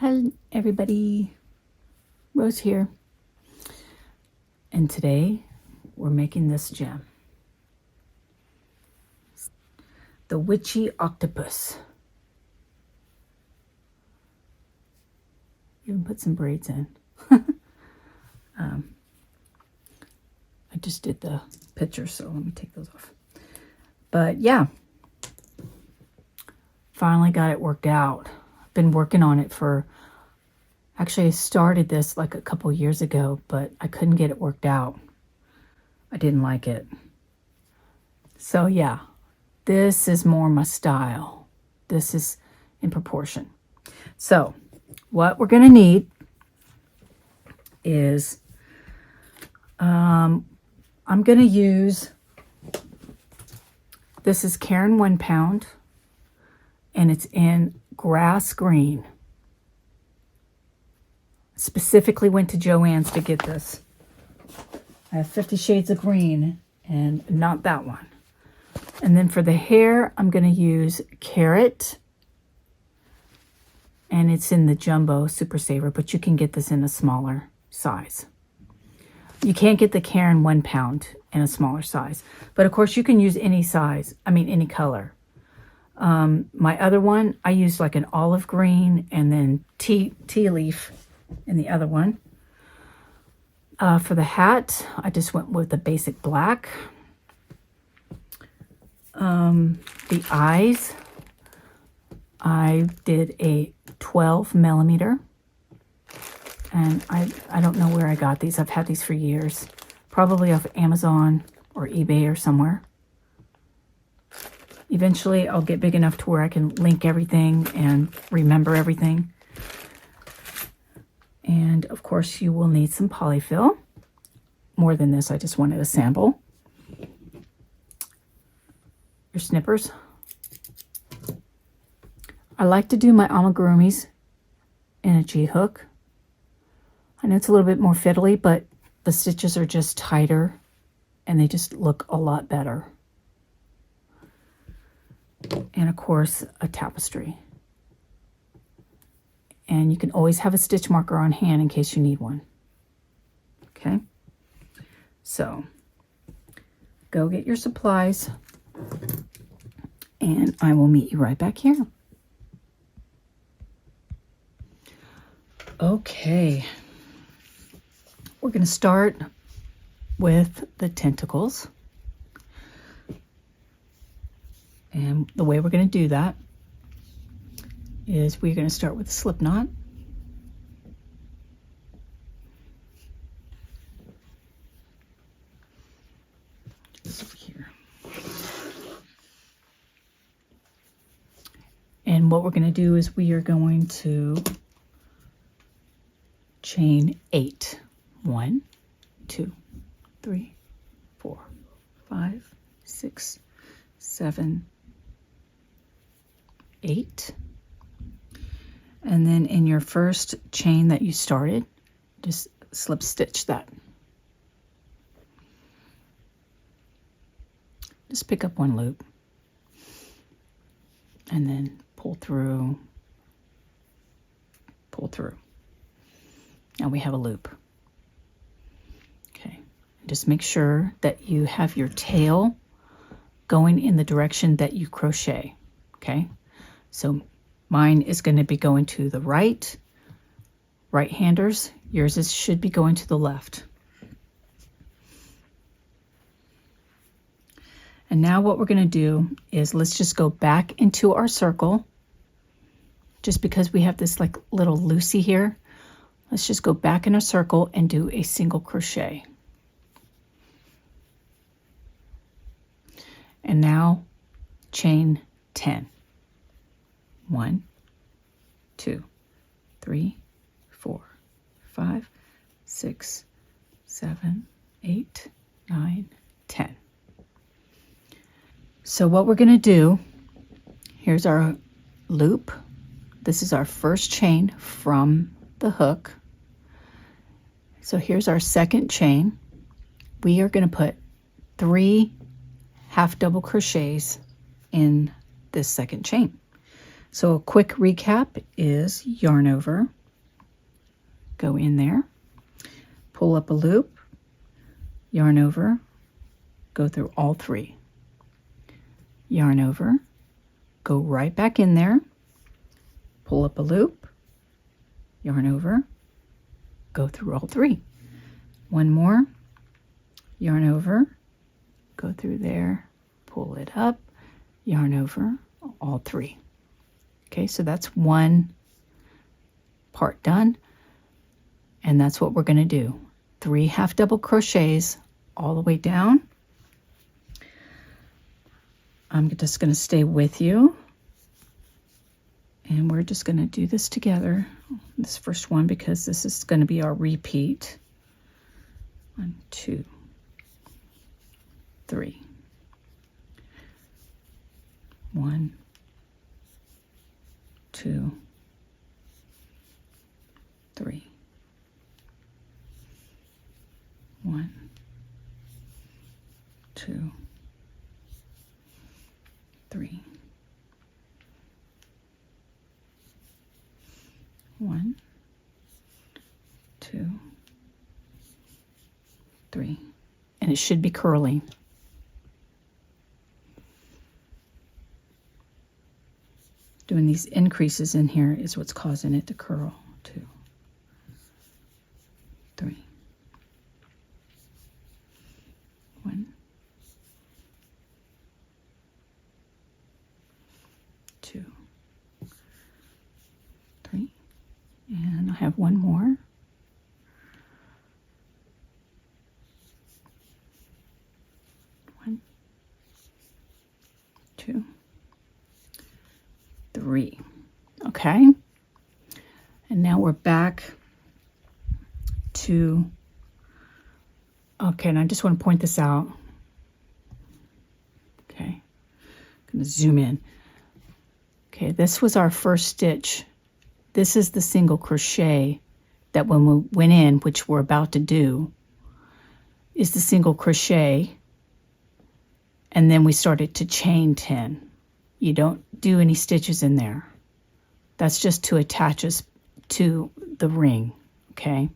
Hi everybody, Rose here, and today we're making this gem, the Witchy Octopus. Even put some braids in. I just did the picture, so let me take those off. But yeah, finally got it worked out. I've been working on it for, actually I started this like a couple years ago, but I couldn't get it worked out. I didn't like it. So yeah, this is more my style. This is in proportion. So what we're going to need is, I'm going to use, this is Caron 1 pound, and it's in grass green. Specifically went to Joann's to get this. I have 50 shades of green and not that one. And then for the hair, I'm going to use Carrot. And it's in the Jumbo Super Saver, but you can get this in a smaller size. You can't get the Caron 1 pound in a smaller size. But of course, you can use any size. I mean, any color. My other one, I used like an olive green and then tea leaf in the other one. For the hat, I just went with the basic black. The eyes, I did a 12 millimeter. And I don't know where I got these. I've had these for years. Probably off Amazon or eBay or somewhere. Eventually, I'll get big enough to where I can link everything and remember everything. And, of course, you will need some polyfill. More than this, I just wanted a sample. Your snippers. I like to do my amigurumis in a G-hook. I know it's a little bit more fiddly, but the stitches are just tighter and they just look a lot better. And of course, a tapestry. And you can always have a stitch marker on hand in case you need one. Okay? So, go get your supplies and I will meet you right back here. Okay. We're going to start with the tentacles. And the way we're going to do that is we're going to start with a slip knot. Just over here. And what we're going to do is we are going to chain 8. 1, 2, 3, 4, 5, 6, 7, 8. And then in your first chain that you started, just slip stitch that. Just pick up one loop and then pull through, pull through. Now we have a loop. Okay, just make sure that you have your tail going in the direction that you crochet. Okay, so mine is going to be going to the right. Right-handers, yours should be going to the left. And now what we're going to do is let's just go back into our circle. Just because we have this like little loosey here, let's just go back in a circle and do a single crochet. And now chain 10. 1, 2, 3, 4, 5, 6, 7, 8, 9, 10. So what we're going to do, here's our loop. This is our first chain from the hook. So here's our second chain. We are going to put 3 half double crochets in this second chain. So a quick recap is yarn over, go in there, pull up a loop, yarn over, go through all 3. Yarn over, go right back in there, pull up a loop, yarn over, go through all 3. One more, yarn over, go through there, pull it up, yarn over, all 3. Okay, so that's one part done, and that's what we're going to do. 3 half double crochets all the way down. I'm just going to stay with you, and we're just going to do this together, this first one, because this is going to be our repeat. 1, 2, 3. 1, 2, 3. 1, 2, 3. 1, 2, 3. And it should be curling. Doing these increases in here is what's causing it to curl. 2, 3. 1, 2, 3. And I have one more. 1, 2, 3. Okay, and now we're back to, okay, and I just want to point this out. Okay, I'm going to zoom in. Okay, this was our first stitch. This is the single crochet that when we went in, which we're about to do, is the single crochet, and then we started to chain 10. You don't do any stitches in there. That's just to attach us to the ring, okay?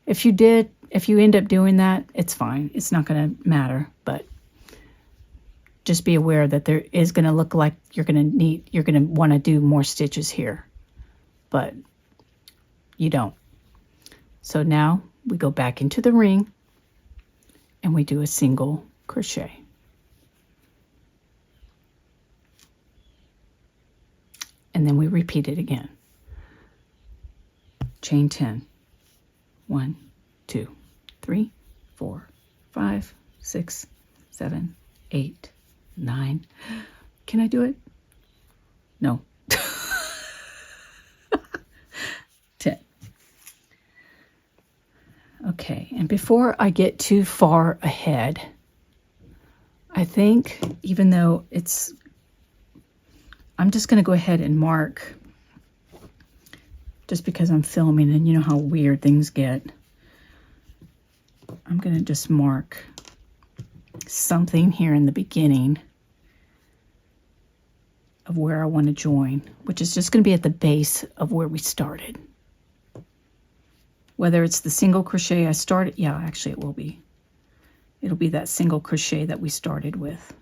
If you end up doing that, it's fine. It's not going to matter, but just be aware that there is going to look like you're going to want to do more stitches here, but you don't. So now we go back into the ring and we do a single crochet. And then we repeat it again. Chain 10. 1, 2, 3, 4, 5, 6, 7, 8, 9. Can I do it? No. 10. Okay, and before I get too far ahead, I think, even though I'm just going to go ahead and mark, just because I'm filming and you know how weird things get. I'm going to just mark something here in the beginning of where I want to join, which is just going to be at the base of where we started. Whether it's the single crochet I started, yeah, actually it will be. It'll be that single crochet that we started with.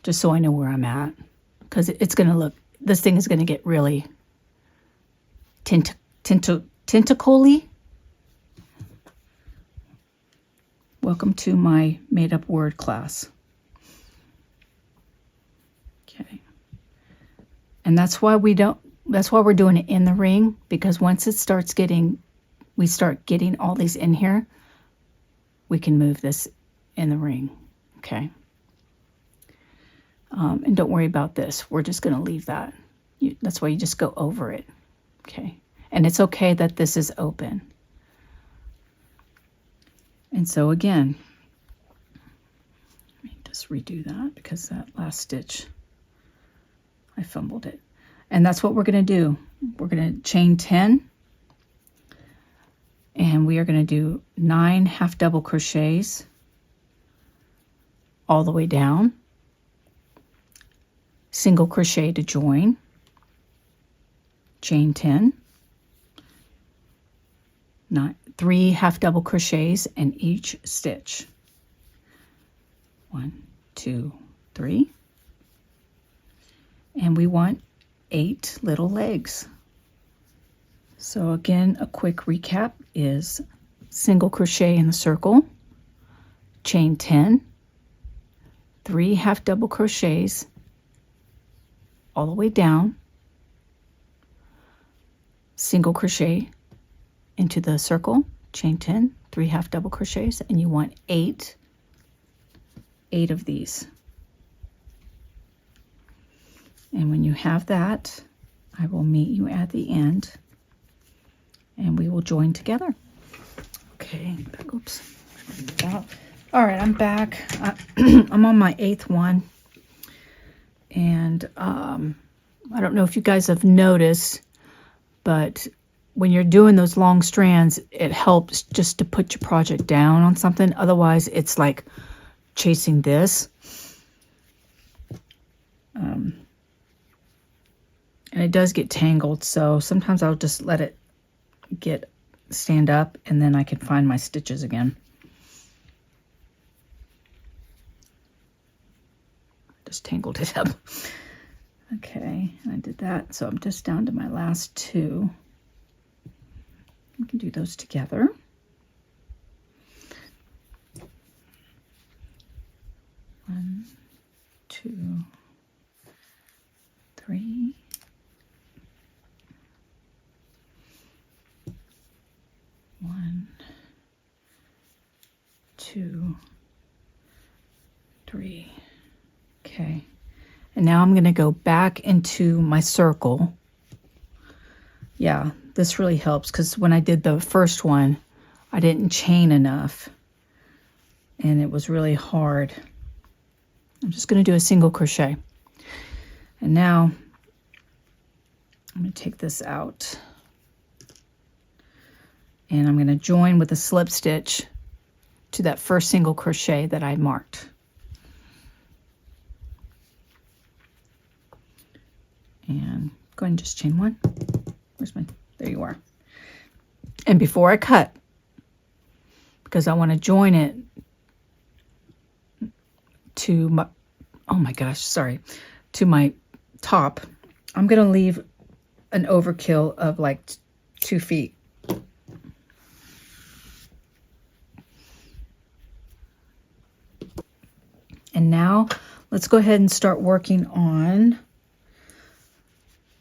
Just so I know where I'm at, because it's going to look, this thing is going to get really tentacly. Welcome to my made-up word class. Okay. And that's why we're doing it in the ring, because once it starts getting, we start getting all these in here, we can move this in the ring, okay? And don't worry about this. We're just going to leave that. That's why you just go over it, okay? And it's okay that this is open. And so again, let me just redo that because that last stitch, I fumbled it. And that's what we're going to do. We're going to chain 10. And we are going to do 9 half double crochets. all the way down, single crochet to join, chain 10, 3 half double crochets in each stitch. 1, 2, 3. And we want 8 little legs. So again, a quick recap is single crochet in the circle, chain 10, 3 half double crochets all the way down, single crochet into the circle, chain 10, 3 half double crochets, and you want 8 of these. And when you have that, I will meet you at the end and we will join together. Okay, oops. All right, I'm back. I'm on my 8th one. And I don't know if you guys have noticed, but when you're doing those long strands, it helps just to put your project down on something. Otherwise, it's like chasing this. And it does get tangled, so sometimes I'll just let it stand up, and then I can find my stitches again. Just tangled it up. Okay, I did that, so I'm just down to my last 2. We can do those together. One, 2, 3. 1, 2, 3. Okay, and now I'm going to go back into my circle. Yeah, this really helps because when I did the first one, I didn't chain enough and it was really hard. I'm just going to do a single crochet. And now I'm going to take this out. And I'm going to join with a slip stitch to that first single crochet that I marked. And go ahead and just chain 1. Where's my, there you are. And before I cut, because I want to join it to my, oh my gosh, sorry, to my top, I'm going to leave an overkill of like 2 feet. And now let's go ahead and start working on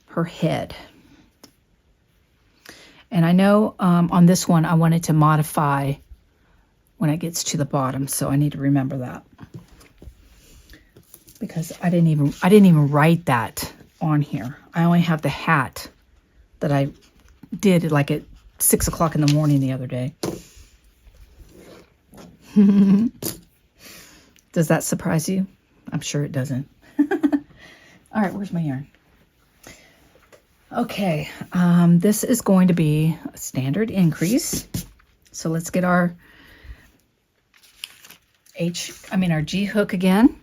her head. And I know on this one I wanted to modify when it gets to the bottom, so I need to remember that because I didn't even write that on here. I only have the hat that I did like at 6 o'clock in the morning the other day. Does that surprise you? I'm sure it doesn't. All right, where's my yarn? Okay, this is going to be a standard increase. So let's get our our G hook again.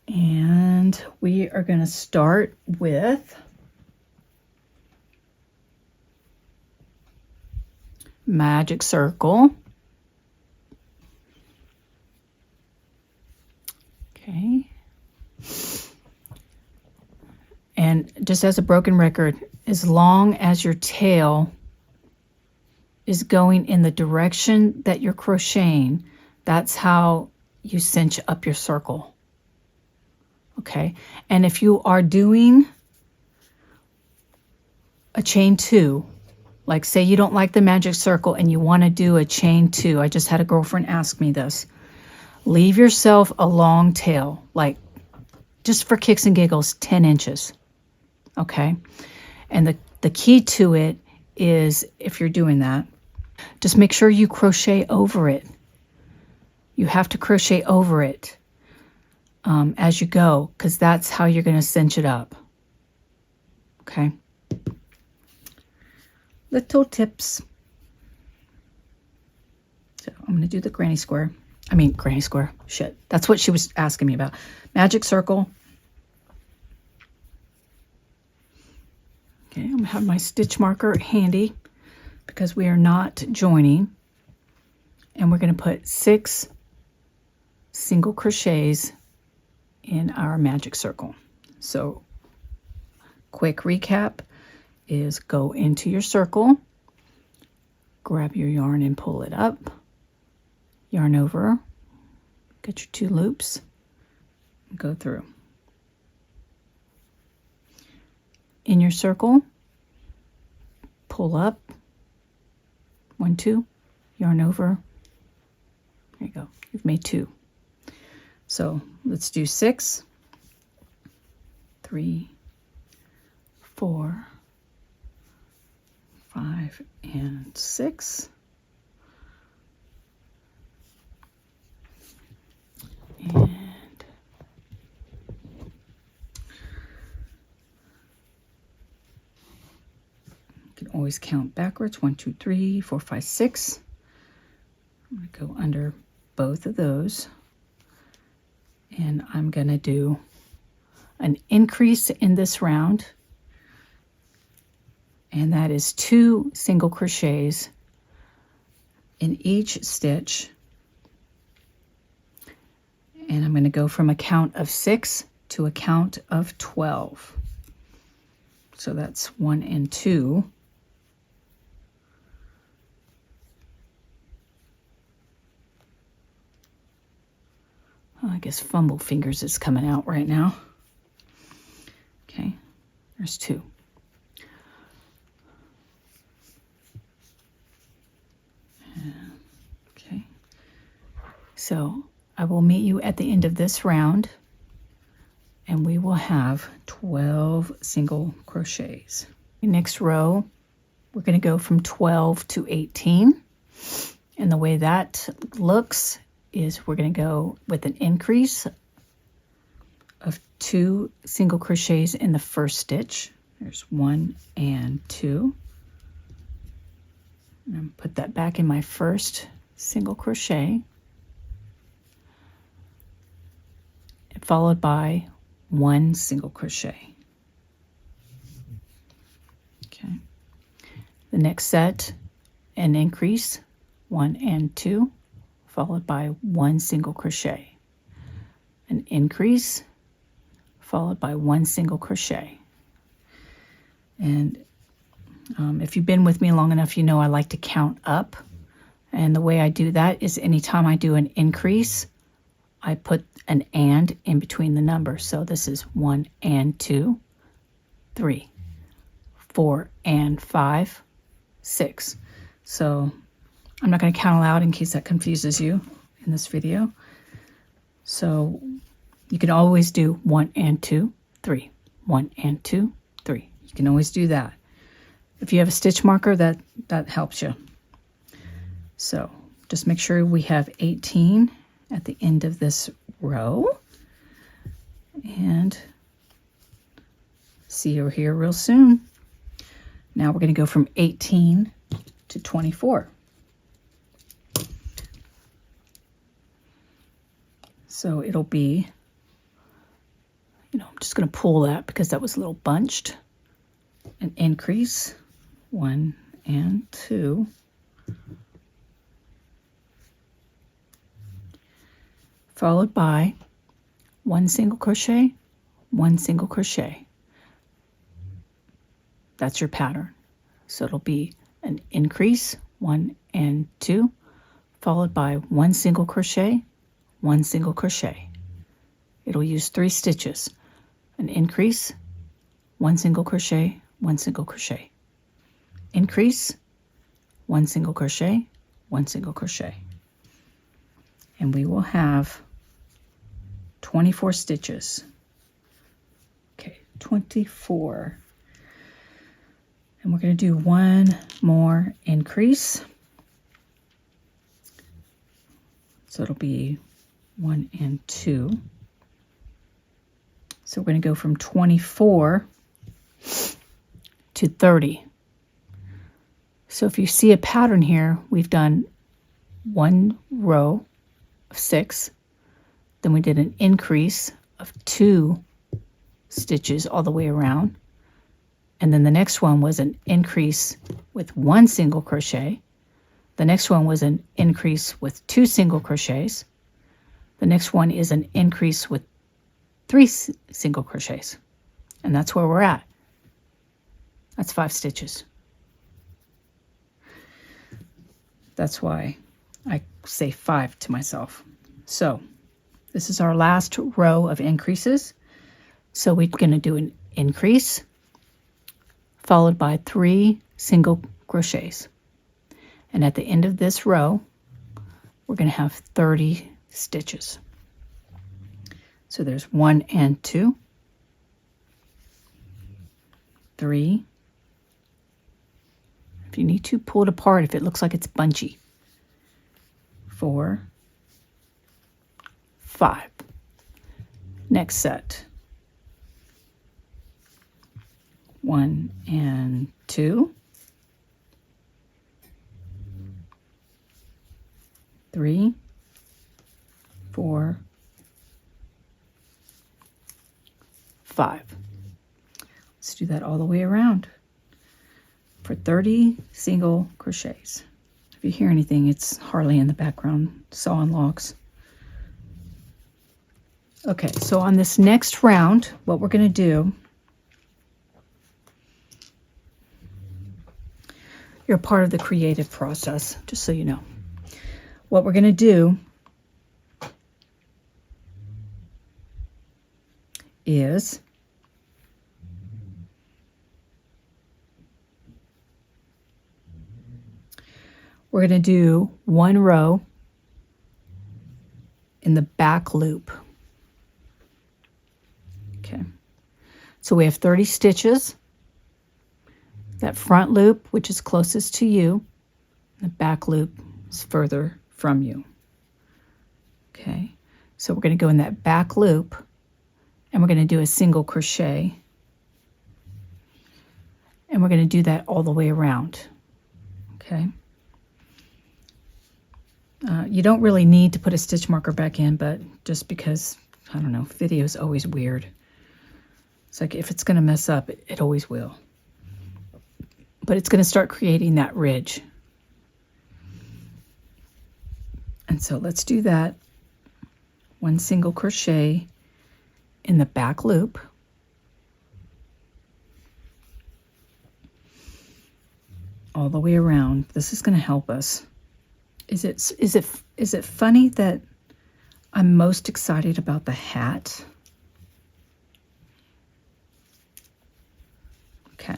And we are going to start with magic circle. Okay. And just as a broken record, as long as your tail is going in the direction that you're crocheting, that's how you cinch up your circle. Okay. And if you are doing a chain 2, like say you don't like the magic circle and you want to do a chain 2, I just had a girlfriend ask me this. Leave yourself a long tail, like just for kicks and giggles, 10 inches. Okay. And the key to it is, if you're doing that, just make sure you crochet over it. You have to crochet over it as you go, because that's how you're going to cinch it up. Okay. Little tips. So I'm going to do the granny square. I mean, granny square. Shit. That's what she was asking me about. Magic circle. Okay, I'm going to have my stitch marker handy because we are not joining. And we're going to put 6 single crochets in our magic circle. So, quick recap is go into your circle, grab your yarn and pull it up, yarn over, get your 2 loops, and go through. In your circle, pull up, 1, 2, yarn over. There you go. You've made 2. So let's do 6, 3, 4, 5, and 6. And you can always count backwards. 1, 2, 3, 4, 5, 6. I'm going to go under both of those. And I'm going to do an increase in this round. And that is 2 single crochets in each stitch. And I'm going to go from a count of 6 to a count of 12. So that's 1 and 2. I guess Fumble Fingers is coming out right now. Okay, there's 2. Okay, so I will meet you at the end of this round, and we will have 12 single crochets. Next row, we're going to go from 12 to 18, and the way that looks is we're going to go with an increase of 2 single crochets in the first stitch. There's 1 and 2. And I'm put that back in my first single crochet, followed by 1 single crochet. Okay. The next set, an increase, 1 and 2. Followed by 1 single crochet, an increase, followed by 1 single crochet. And if you've been with me long enough, you know I like to count up. And the way I do that is anytime I do an increase, I put an and in between the numbers. So this is 1 and 2, 3, 4 and 5, 6. So I'm not going to count aloud in case that confuses you in this video. So you can always do 1 and 2, 3, 1 and 2, 3. You can always do that. If you have a stitch marker, that helps you. So just make sure we have 18 at the end of this row. And see you here real soon. Now we're going to go from 18 to 24. So it'll be, I'm just going to pull that because that was a little bunched. An increase, 1 and 2. Followed by 1 single crochet, 1 single crochet. That's your pattern. So it'll be an increase, 1 and 2, followed by 1 single crochet, 1 single crochet. It'll use 3 stitches. An increase, 1 single crochet, 1 single crochet. Increase, 1 single crochet, 1 single crochet. And we will have 24 stitches. Okay, 24. And we're going to do 1 more increase. So it'll be 1 and 2. So we're going to go from 24 to 30. So if you see a pattern here, we've done 1 row of 6. Then we did an increase of 2 stitches all the way around. And then the next one was an increase with 1 single crochet. The next one was an increase with 2 single crochets. The next one is an increase with 3 single crochets. And that's where we're at. That's 5 stitches. That's why I say 5 to myself. So this is our last row of increases. So we're going to do an increase followed by 3 single crochets. And at the end of this row, we're going to have 30 stitches. So there's 1 and 2, 3. If you need to, pull it apart if it looks like it's bunchy. 4, 5. Next set. 1 and 2, 3, 4, 5. Let's do that all the way around for 30 single crochets. If you hear anything, it's Harley in the background sawing logs. Okay, so on this next round, what we're going to do, you're part of the creative process, just so you know. What we're going to do is we're going to do 1 row in the back loop. Okay, so we have 30 stitches. That front loop, which is closest to you, the back loop is further from you. Okay, so we're going to go in that back loop and we're going to do a single crochet. And we're going to do that all the way around. Okay. You don't really need to put a stitch marker back in, but just because, I don't know, video is always weird. It's like if it's going to mess up, it always will. But it's going to start creating that ridge. And so let's do that. 1 single crochet in the back loop. All the way around. This is going to help us. Is it funny that I'm most excited about the hat? Okay.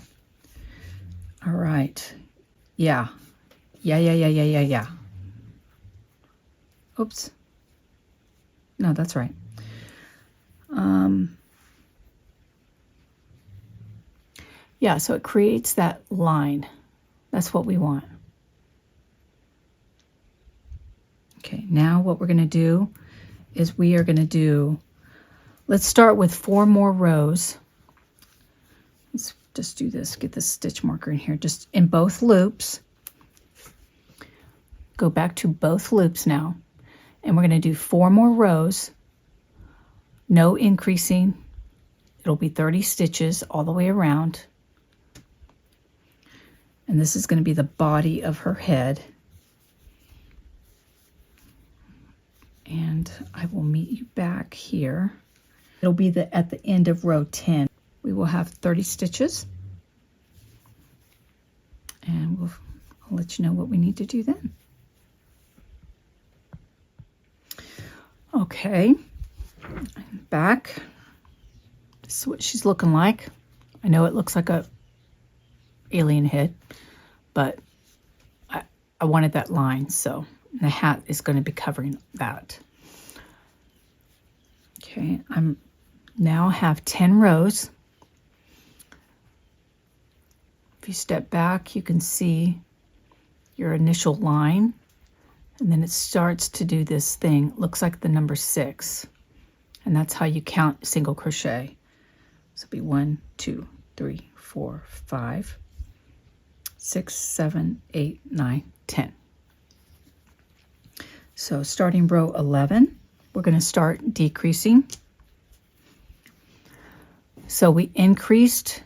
All right. Yeah. Oops. No, that's right. Yeah, so it creates that line. That's what we want. Okay, now what we're going to do is we are going to do, let's start with 4 more rows. Let's just do this, get this stitch marker in here, just in both loops. Go back to both loops now, and we're going to do 4 more rows, no increasing. It'll be 30 stitches all the way around. And this is going to be the body of her head. And I will meet you back here. It'll be at the end of row 10. We will have 30 stitches. And I'll let you know what we need to do then. Okay, I'm back. This is what she's looking like. I know it looks like a alien head, but I wanted that line, so the hat is going to be covering that. Okay, I'm now have 10 rows. If you step back, you can see your initial line, and then it starts to do this thing. It looks like the number 6, and that's how you count single crochet. So it'll be 1, 2, 3, 4, 5, 6, 7, 8, 9, 10. So starting row 11, we're going to start decreasing. So we increased,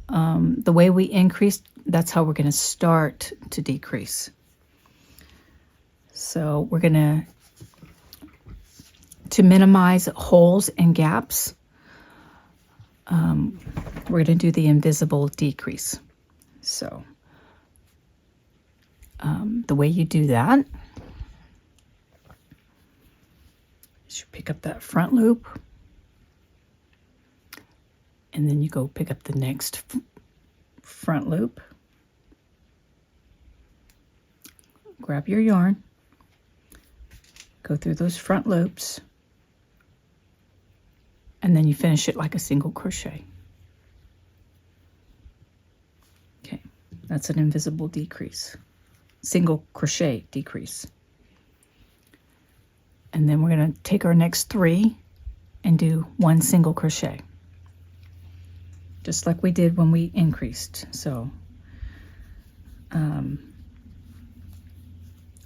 the way we increased, that's how we're going to start to decrease. So we're going to minimize holes and gaps, we're going to do the invisible decrease. So the way you do that is you pick up that front loop, and then you go pick up the next front loop, grab your yarn, go through those front loops, and then you finish it like a single crochet. Okay, that's an invisible decrease, single crochet decrease. And then we're going to take our next 3 and do 1 single crochet, just like we did when we increased. So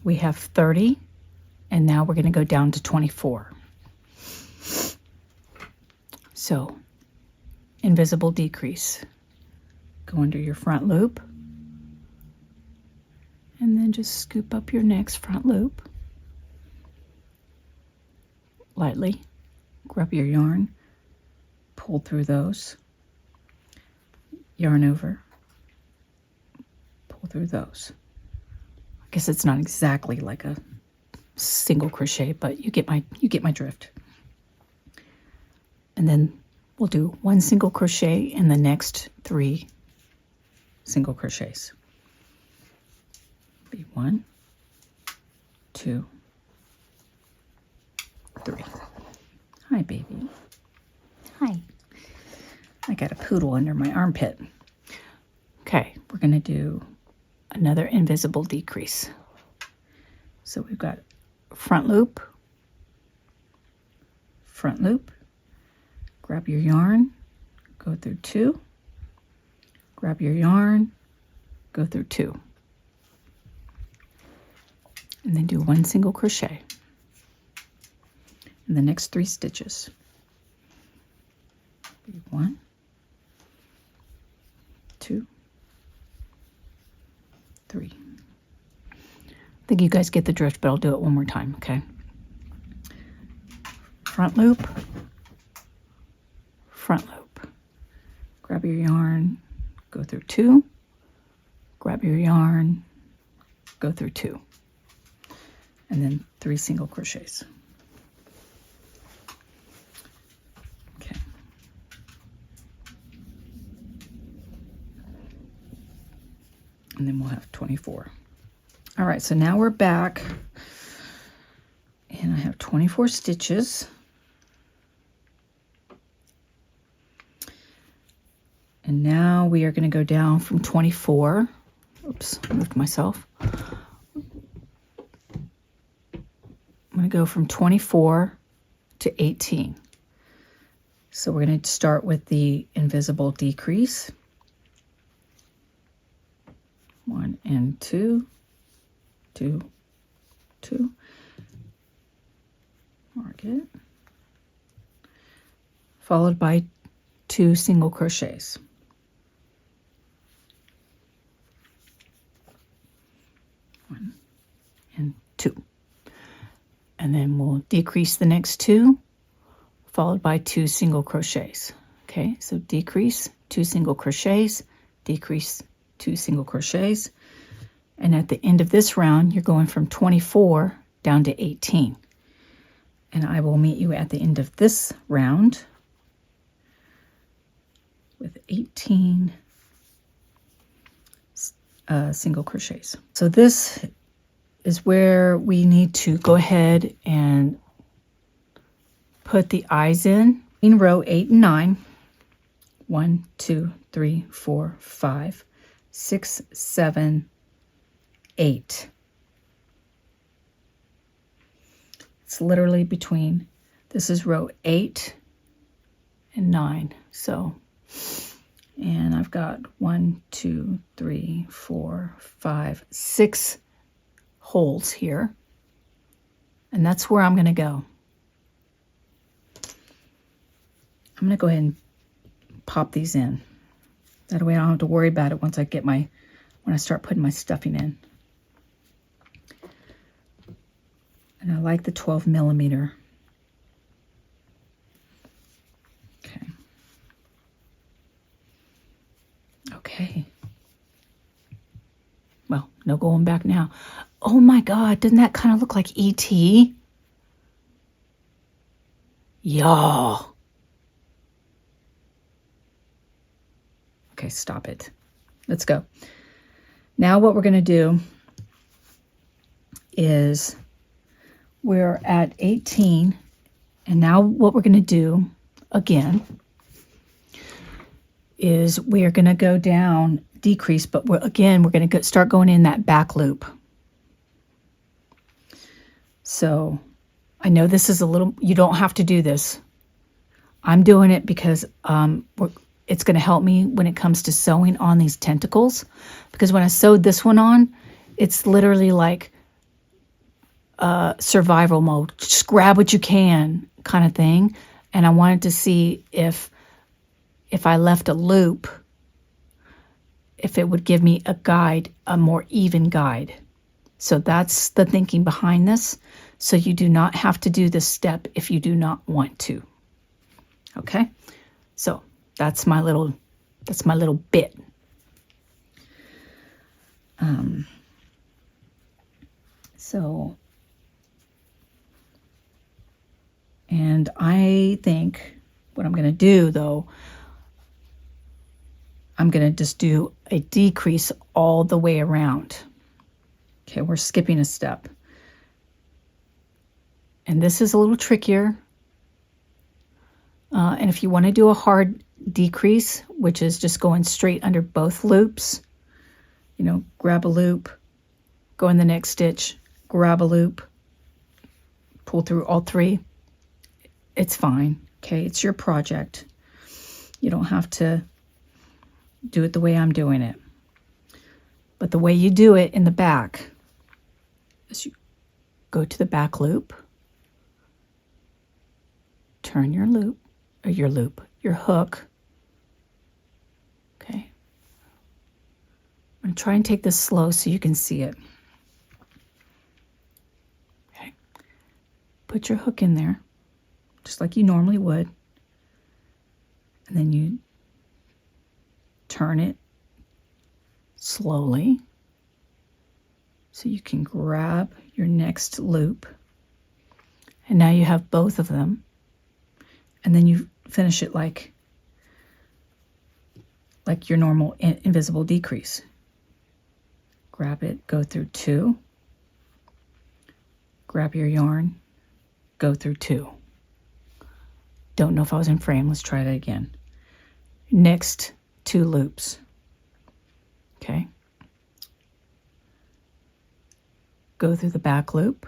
we have 30, and now we're going to go down to 24. So invisible decrease, go under your front loop, and then just scoop up your next front loop. Lightly grab your yarn, pull through those, yarn over, pull through those. I guess it's not exactly like a single crochet, but you get my drift. And then we'll do 1 single crochet in the next 3 single crochets. Be 1, 2, 3. Hi, baby. Hi. I got a poodle under my armpit. Okay, we're going to do another invisible decrease. So we've got front loop, grab your yarn, go through 2, grab your yarn, go through 2, and then do 1 single crochet in the next 3 stitches. 1, 2, 3. I think you guys get the drift, but I'll do it one more time, okay? Front loop, grab your yarn, go through 2, grab your yarn, go through 2, and then 3 single crochets. Okay. And then we'll have 24. All right, so now we're back, and I have 24 stitches. And now we are going to go down from 24. Oops, I moved myself. I'm going to go from 24 to 18. So we're going to start with the invisible decrease. 1 and 2, 2, 2. Mark it. Followed by 2 single crochets. 1 and 2. And then we'll decrease the next 2, followed by 2 single crochets. Okay, so decrease, 2 single crochets, decrease, 2 single crochets. And at the end of this round, you're going from 24 down to 18. And I will meet you at the end of this round with 18 single crochets. So this is where we need to go ahead and put the eyes in row 8 and 9. 1, 2, 3, 4, 5, 6, 7, 8. It's literally between, this is row 8 and 9. So, and I've got 1, 2, 3, 4, 5, 6 holes here. And that's where I'm going to go. I'm going to go ahead and pop these in. That way I don't have to worry about it once I get when I start putting my stuffing in. And I like the 12 millimeter. Okay. Okay. Well, no going back now. Oh my God, doesn't that kind of look like E.T.? Y'all. Okay, stop it. Let's go. Now what we're going to do is we're at 18. And now what we're going to do again is we are going to go down, decrease, but we're going to start going in that back loop. So I know this is a little, you don't have to do this. I'm doing it because it's going to help me when it comes to sewing on these tentacles. Because when I sewed this one on, it's literally like survival mode. Just grab what you can kind of thing. And I wanted to see if I left a loop, if it would give me a guide, a more even guide. So that's the thinking behind this. So you do not have to do this step if you do not want to. Okay? So that's my little bit. And I think what I'm going to do though, I'm going to just do a decrease all the way around. Okay, we're skipping a step. And this is a little trickier. And if you want to do a hard decrease, which is just going straight under both loops, you know, grab a loop, go in the next stitch, grab a loop, pull through all three, it's fine. Okay, it's your project. You don't have to do it the way I'm doing it. But the way you do it in the back is you go to the back loop, turn your loop, or your hook. Okay. I'm going to try and take this slow so you can see it. Okay. Put your hook in there, just like you normally would. And then you turn it slowly so you can grab your next loop. And now you have both of them. And then you finish it like your normal invisible decrease. Grab it, go through 2. Grab your yarn, go through 2. Don't know if I was in frame. Let's try that again. Next 2 loops. Okay. Go through the back loop.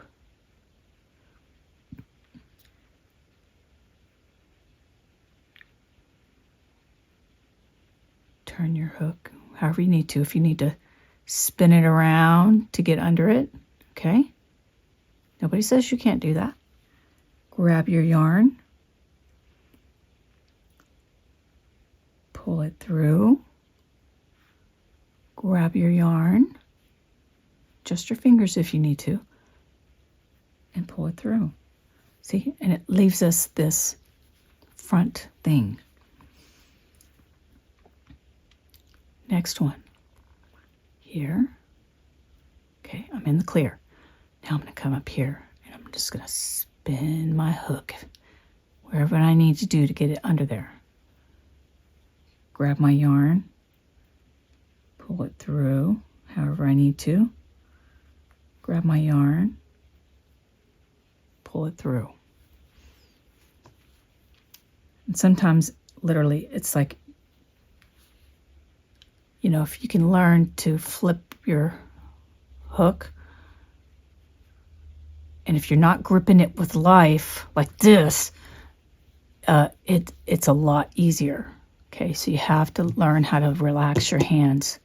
Turn your hook however you need to. If you need to spin it around to get under it, okay? Nobody says you can't do that. Grab your yarn. Pull it through. Grab your yarn. Just your fingers if you need to. And pull it through. See? And it leaves us this front thing. Next one. Here. Okay, I'm in the clear. Now I'm going to come up here and I'm just going to spin my hook wherever I need to do to get it under there. Grab my yarn. Pull it through however I need to. Grab my yarn. Pull it through. And sometimes, literally, it's like, you know, if you can learn to flip your hook, and if you're not gripping it with life like this, it's a lot easier. Okay, so you have to learn how to relax your hands.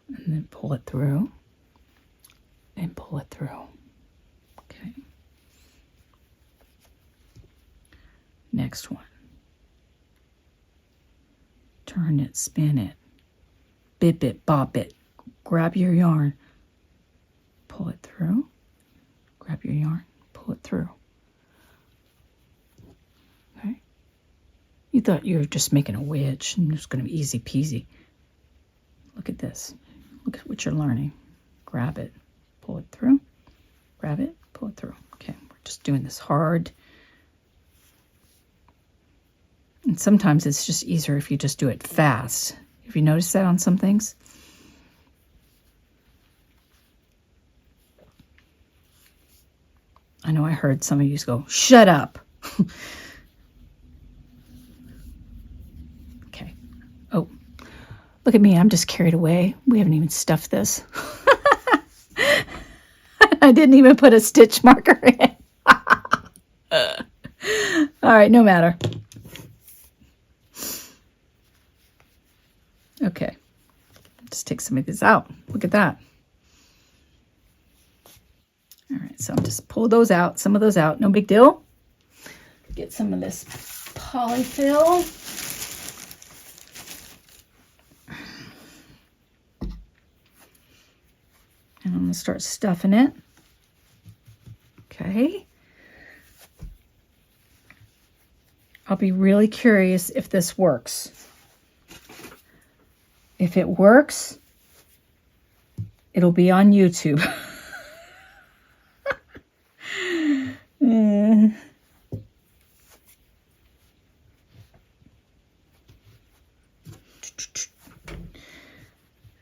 And then pull it through. and pull it through. Okay. Next one. Turn it, spin it, bip it, bop it. Grab your yarn, pull it through. Grab your yarn, pull it through. Okay. You thought you were just making a wedge and it's going to be easy peasy. Look at this. Look at what you're learning. Grab it, pull it through. Grab it, pull it through. Okay, we're just doing this hard. And sometimes it's just easier if you just do it fast. Have you noticed that on some things? I know I heard some of you go, shut up. Okay. Oh, look at me. I'm just carried away. We haven't even stuffed this. I didn't even put a stitch marker in. All right, no matter. Okay, just take some of these out. Look at that. All right, so I'll just pull those out, some of those out, no big deal. Get some of this polyfill. And I'm gonna start stuffing it. Okay. I'll be really curious if this works. If it works, it'll be on YouTube.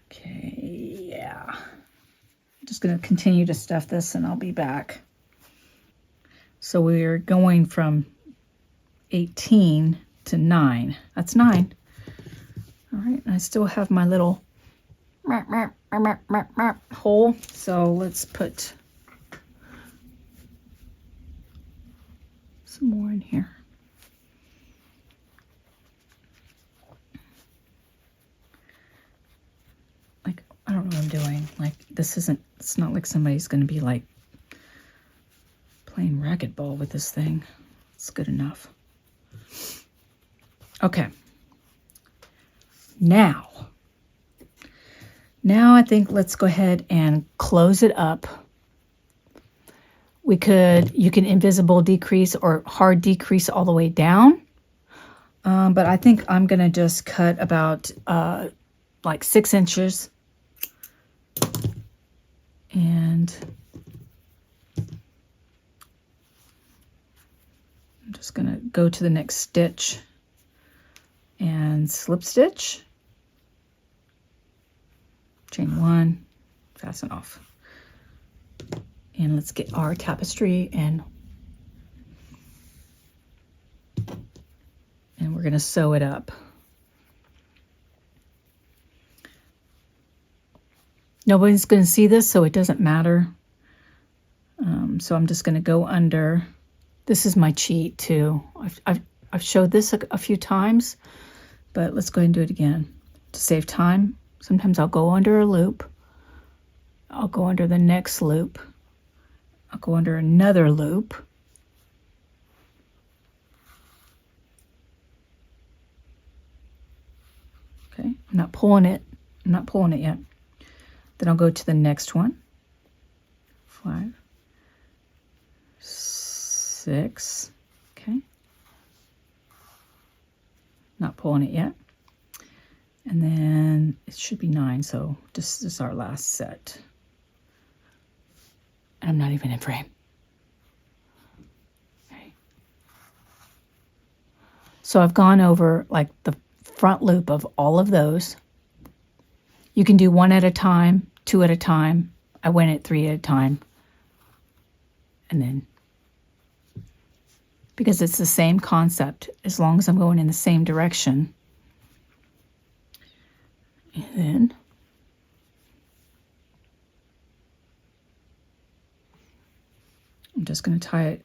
Okay, yeah. I'm just going to continue to stuff this and I'll be back. So we're going from 18 to 9. That's 9. All right, I still have my little hole, so let's put some more in here. Like, I don't know what I'm doing. Like, this isn't, it's not like somebody's going to be like playing racquetball with this thing. It's good enough. Okay. Now I think let's go ahead and close it up. You can invisible decrease or hard decrease all the way down. But I think I'm going to just cut about like 6 inches. And I'm just going to go to the next stitch and slip stitch. Chain 1, fasten off. And let's get our tapestry and we're going to sew it up. Nobody's going to see this, so it doesn't matter. So I'm just going to go under. This is my cheat too. I've showed this a few times, but let's go ahead and do it again to save time. Sometimes I'll go under a loop. I'll go under the next loop. I'll go under another loop. Okay, I'm not pulling it. I'm not pulling it yet. Then I'll go to the next one. 5, 6. Okay. Not pulling it yet. And then it should be 9, so this is our last set. And I'm not even in frame. Okay. So I've gone over like the front loop of all of those. You can do 1 at a time, 2 at a time. I went at 3 at a time. And then, because it's the same concept, as long as I'm going in the same direction. And then I'm just going to tie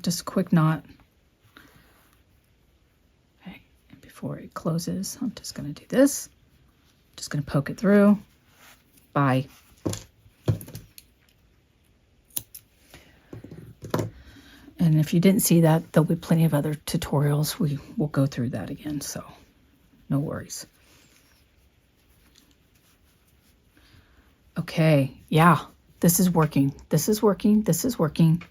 just a quick knot. Okay, and before it closes, I'm just going to do this. Just going to poke it through. Bye. And if you didn't see that, there'll be plenty of other tutorials. We will go through that again, so no worries. Okay, yeah, this is working. This is working. This is working.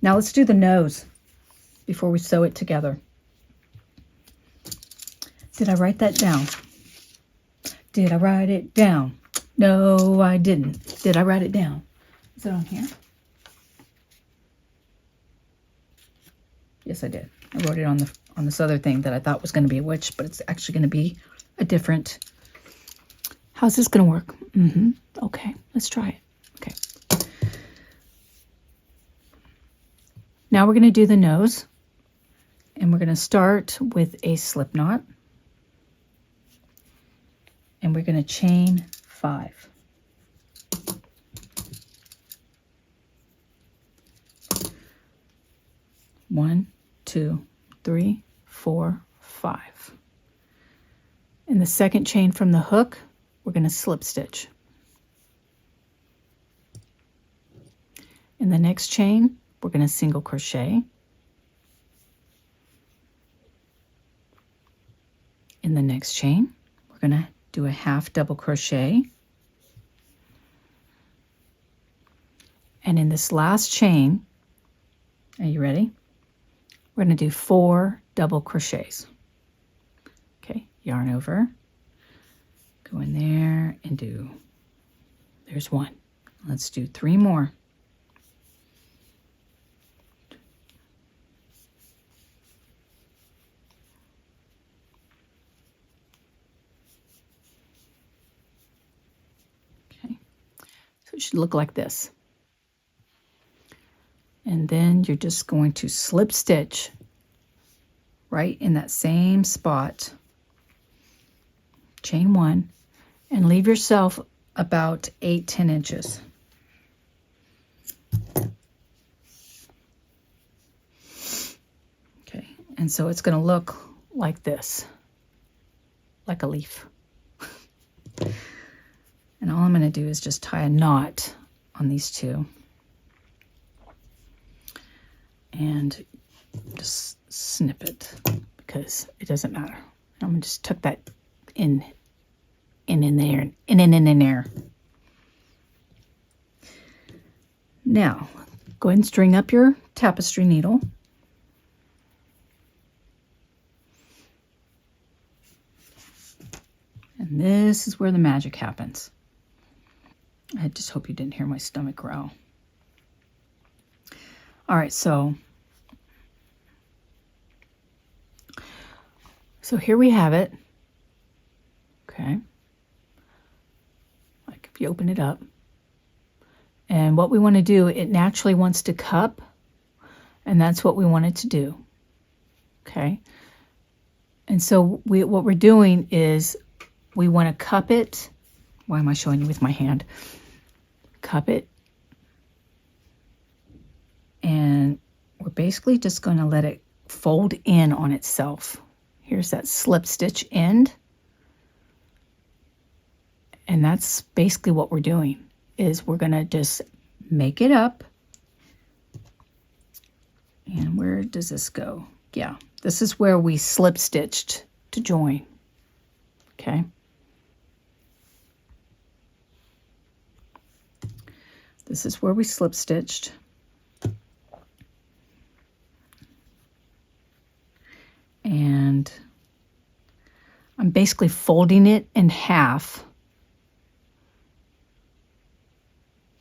Now let's do the nose before we sew it together. Did I write that down? Did I write it down? No, I didn't. Did I write it down? Is it on here? Yes, I did. I wrote it on this other thing that I thought was going to be a witch, but it's actually going to be a different. How's this going to work? Okay, let's try it. Okay. Now we're going to do the nose, and we're going to start with a slip knot, and we're going to chain 5. One, 2, 3, 4, 5. In the second chain from the hook, we're going to slip stitch. In the next chain, we're going to single crochet. In the next chain, we're going to do a half double crochet. And in this last chain, are you ready? We're going to do 4 double crochets. Okay, yarn over, go in there and do, there's 1. Let's do 3 more. Okay, so it should look like this. And then you're just going to slip stitch right in that same spot, chain 1, and leave yourself about 8-10 inches. Okay, and so it's going to look like this, like a leaf. And all I'm going to do is just tie a knot on these 2. And just snip it because it doesn't matter. I'm going to just tuck that in there, in there. Now, go ahead and string up your tapestry needle. And this is where the magic happens. I just hope you didn't hear my stomach growl. All right, so here we have it. Okay. Like if you open it up. And what we want to do, it naturally wants to cup, and that's what we want it to do. Okay. And so what we're doing is we want to cup it. Why am I showing you with my hand? Cup it. And we're basically just going to let it fold in on itself. Here's that slip stitch end. And that's basically what we're doing, is we're going to just make it up. And where does this go? Yeah, this is where we slip stitched to join. Okay. This is where we slip stitched. And I'm basically folding it in half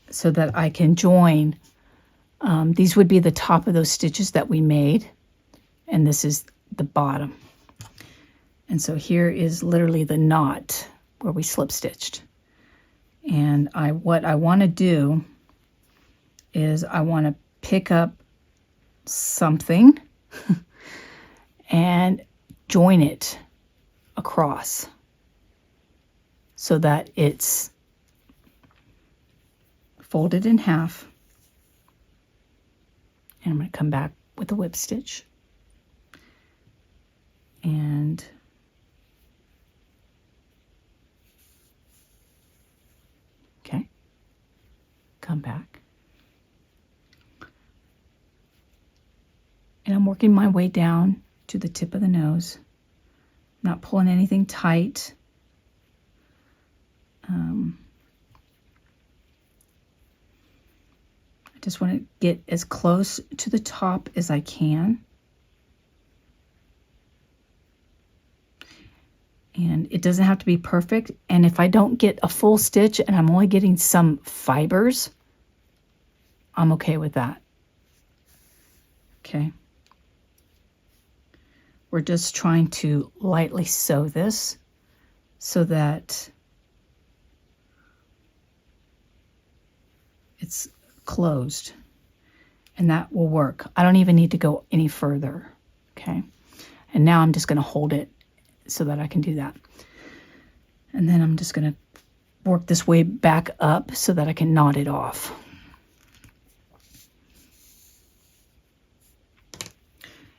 so that I can join. These would be the top of those stitches that we made, and this is the bottom. And so here is literally the knot where we slip stitched. And what I want to do is I want to pick up something and join it across so that it's folded in half. And I'm going to come back with a whip stitch and come back. And I'm working my way down to the tip of the nose. Not pulling anything tight. I just want to get as close to the top as I can. And it doesn't have to be perfect. And if I don't get a full stitch and I'm only getting some fibers, I'm okay with that. Okay. We're just trying to lightly sew this so that it's closed, and that will work. I don't even need to go any further. Okay. And now I'm just going to hold it so that I can do that. And then I'm just going to work this way back up so that I can knot it off.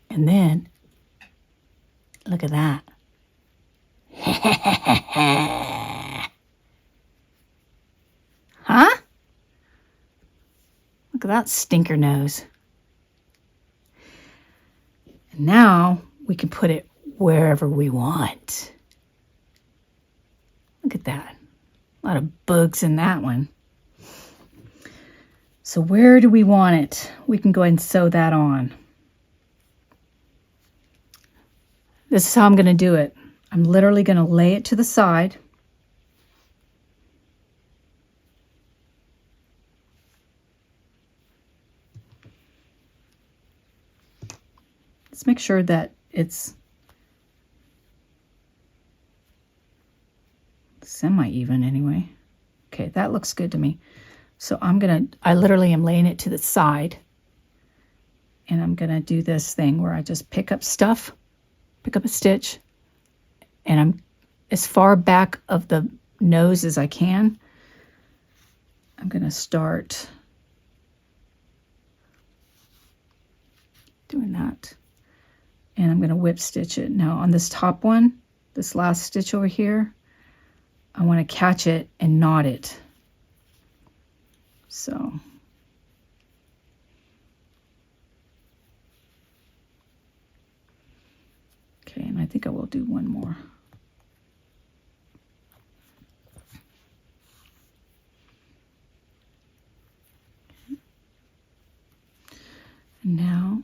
And then, look at that. Huh? Look at that stinker nose. And now we can put it wherever we want. Look at that. A lot of bugs in that one. So where do we want it? We can go ahead and sew that on. This is how I'm going to do it. I'm literally going to lay it to the side. Let's make sure that it's semi-even anyway. Okay, that looks good to me. So I literally am laying it to the side. And I'm going to do this thing where I just pick up stuff, pick up a stitch, and I'm as far back of the nose as I can. I'm going to start doing that. And I'm going to whip stitch it. Now on this top one, this last stitch over here, I want to catch it and knot it. So okay, and I think I will do one more. And now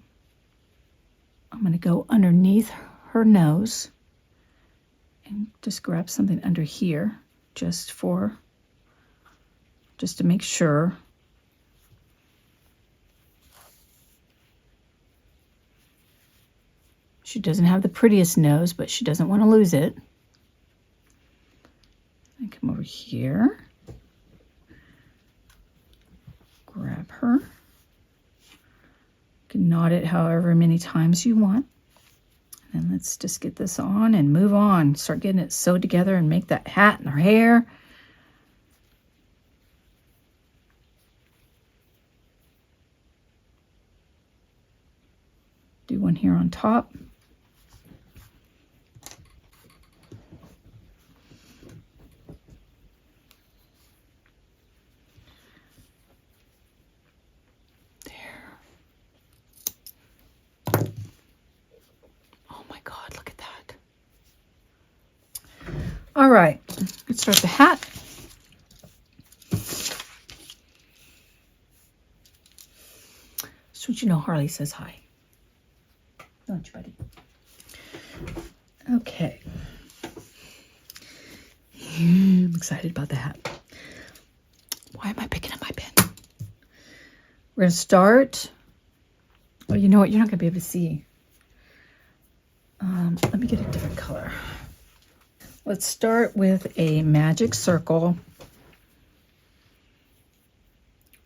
I'm going to go underneath her nose and just grab something under here just to make sure. She doesn't have the prettiest nose, but she doesn't want to lose it. And come over here. Grab her. You can knot it however many times you want. And then let's just get this on and move on. Start getting it sewed together and make that hat and her hair. Do one here on top. All right, let's start the hat. So you know Harley says hi. Don't you, buddy? Okay. I'm excited about the hat. Why am I picking up my pen? We're going to start. Oh, you know what? You're not going to be able to see. Let me get a different color. Let's start with a magic circle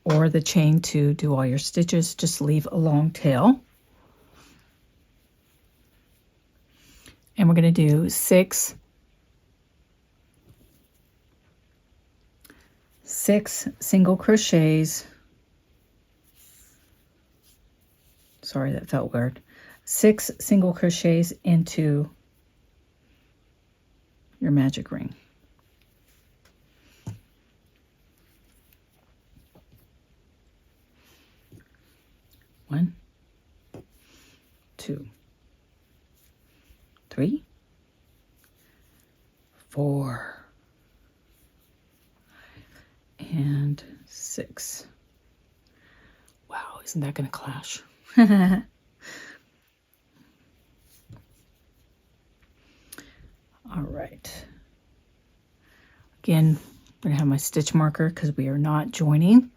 or the chain to do all your stitches. Just leave a long tail. And we're going to do six single crochets. Sorry, that felt weird. 6 single crochets into your magic ring. 4 and 6. Wow, isn't that going to clash? All right. Again, I'm going to have my stitch marker because we are not joining.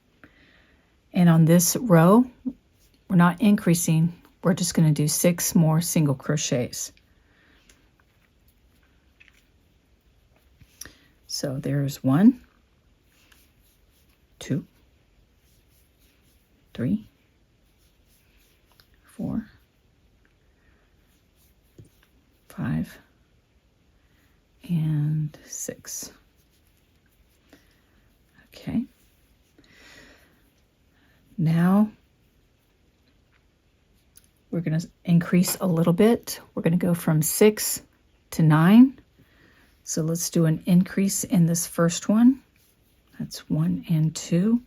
And on this row, we're not increasing. We're just going to do 6 more single crochets. So there's 1, 2, 3, 4, 5, and 6. Okay. Now we're going to increase a little bit. We're going to go from 6 to 9. So let's do an increase in this first one. That's 1 and 2.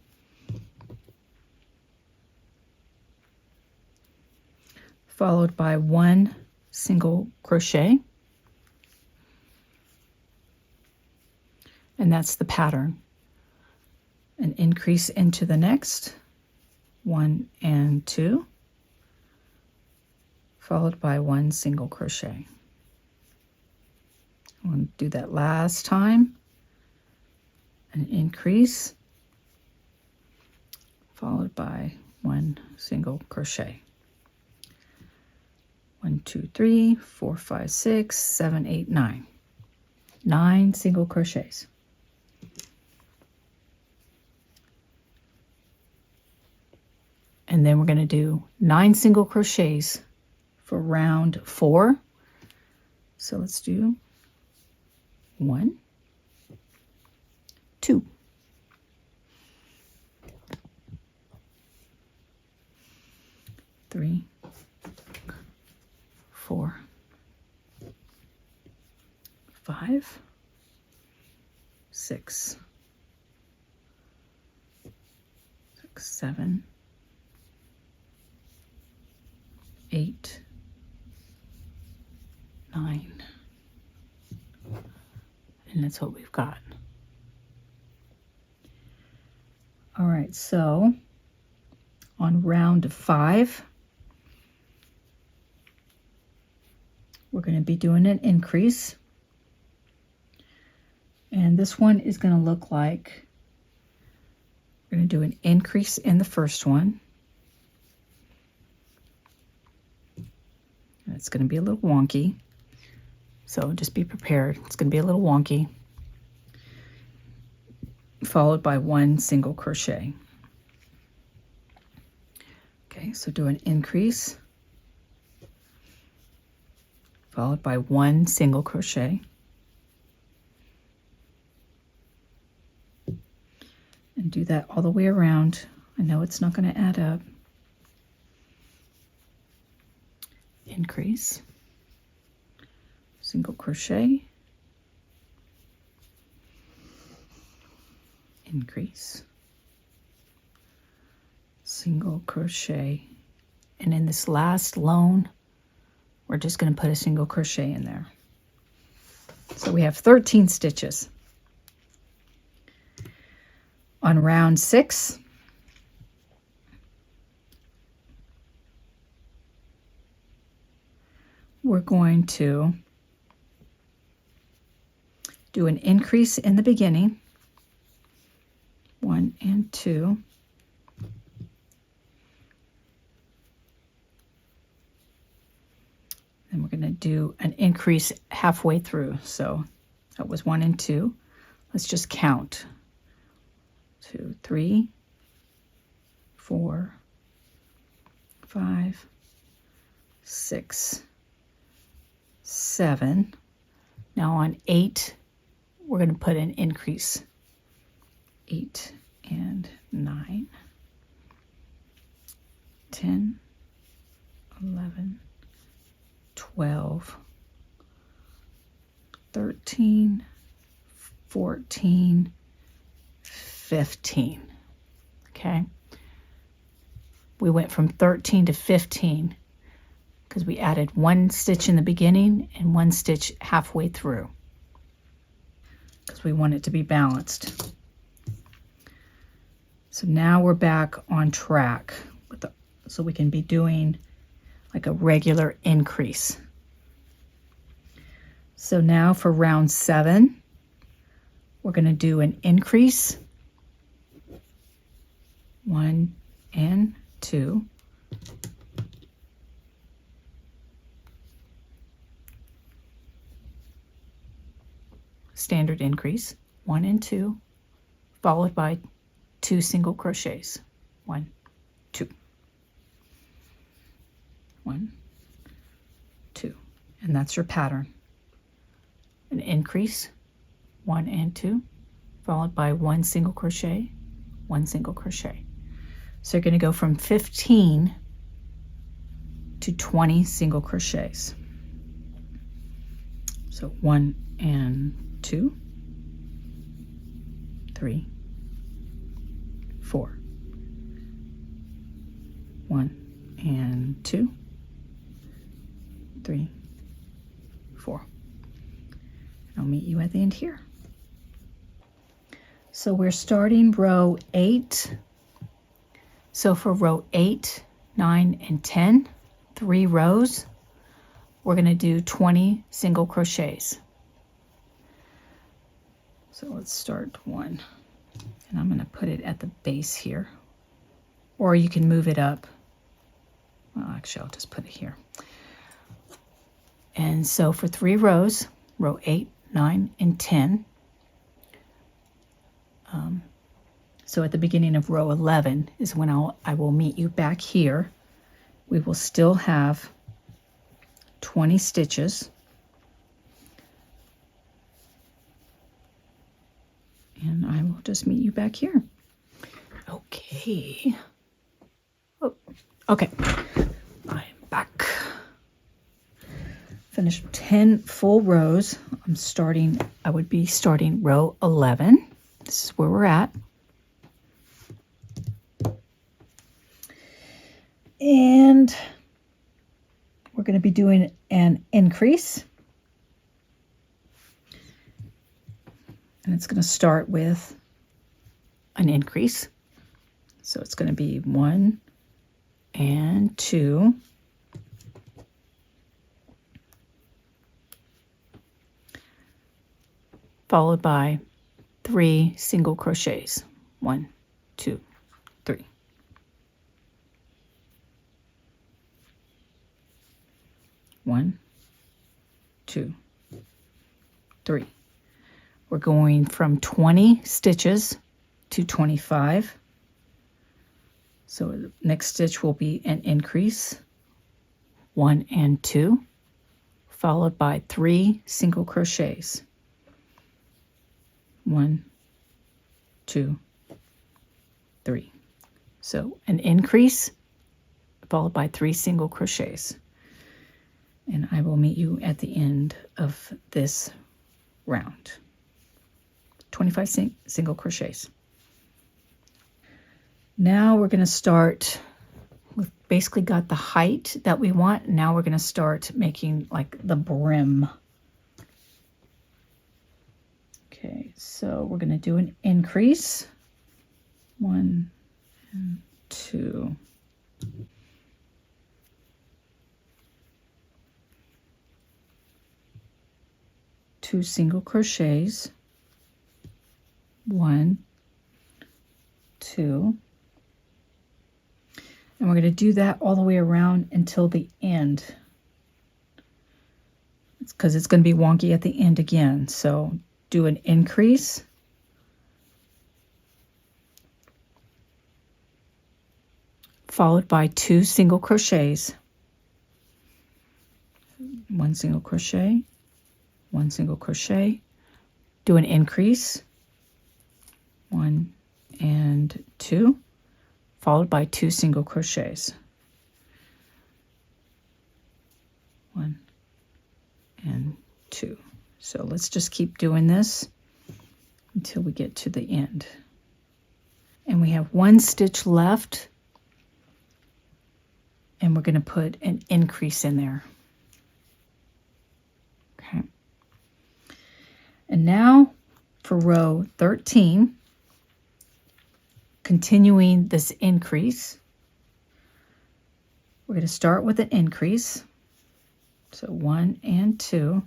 Followed by 1 single crochet. And that's the pattern. An increase into the next, 1 and 2, followed by 1 single crochet. I'm going to do that last time. An increase, followed by 1 single crochet. 1, 2, 3, 4, 5, 6, 7, 8, 9. 9 single crochets. And then we're going to do 9 single crochets for round 4. So let's do 1, 2, 3, 4, 5, 6, 7, 8, 9. And that's what we've got. All right, so on round 5, we're going to be doing an increase. And this one is going to look like we're going to do an increase in the first one. And it's going to be a little wonky. So just be prepared. It's going to be a little wonky. Followed by 1 single crochet. Okay, so do an increase. Followed by 1 single crochet. And do that all the way around. I know it's not going to add up. Increase. Single crochet. Increase. Single crochet. And in this last lone, we're just going to put a single crochet in there. So we have 13 stitches. On round 6, we're going to do an increase in the beginning, 1 and 2. Then we're going to do an increase halfway through. So that was 1 and 2. Let's just count. 2, 3, 4, 5, 6, 7. Now on 8, we're going to put an increase. 8 and 9, 10, 11, 12, 13, 14, 15. Okay, we went from 13 to 15 because we added 1 stitch in the beginning and 1 stitch halfway through. because we want it to be balanced. So now we're back on track with so we can be doing like a regular increase. So now for round 7, we're going to do an increase, 1 and 2. Standard increase, 1 and 2, followed by 2 single crochets. 1, 2. 1, 2. And that's your pattern. An increase, 1 and 2, followed by 1 single crochet, 1 single crochet. So you're going to go from 15 to 20 single crochets. So 1 and 2, 3, 4. 1 and 2, 3, 4. I'll meet you at the end here. So we're starting row 8. So for row 8, 9, and 10, 3 rows, we're going to do 20 single crochets. So let's start 1, and I'm going to put it at the base here, or you can move it up. Well, actually, I'll just put it here. And so for 3 rows, row 8, 9, and 10. So at the beginning of row 11 is when I will meet you back here. We will still have 20 stitches. And I will just meet you back here. Okay. Oh, okay. I'm back. Finished 10 full rows. I would be starting row 11. This is where we're at. And we're going to be doing an increase. And it's going to start with an increase. So it's going to be 1 and 2. Followed by 3 single crochets. 1, 2, 3. 1, 2, 3. We're going from 20 stitches to 25. So the next stitch will be an increase, 1 and 2, followed by 3 single crochets. 1, 2, 3. So an increase followed by 3 single crochets. And I will meet you at the end of this round. 25 single crochets. Now we're going to start, we've basically got the height that we want. Now we're going to start making like the brim. Okay, so we're going to do an increase. 1 and 2. 2 single crochets. 1, 2. And we're going to do that all the way around until the end. It's because it's going to be wonky at the end again. So do an increase. Followed by 2 single crochets. 1 single crochet, 1 single crochet. Do an increase. 1 and 2, followed by 2 single crochets. 1 and 2. So let's just keep doing this until we get to the end. And we have 1 stitch left, and we're going to put an increase in there. Okay. And now for row 13, continuing this increase. We're going to start with an increase. So 1 and 2.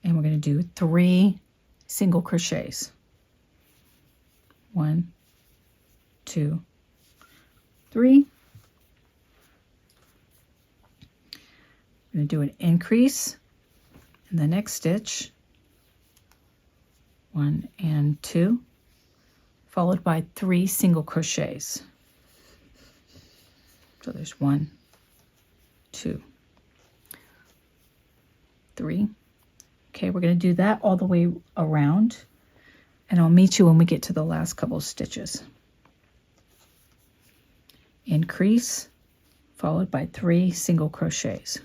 And we're going to do 3 single crochets. 1, 2, 3. I'm going to do an increase in the next stitch. 1 and 2, followed by 3 single crochets. So there's 1, 2, 3. Okay, we're going to do that all the way around, and I'll meet you when we get to the last couple of stitches. Increase, followed by 3 single crochets.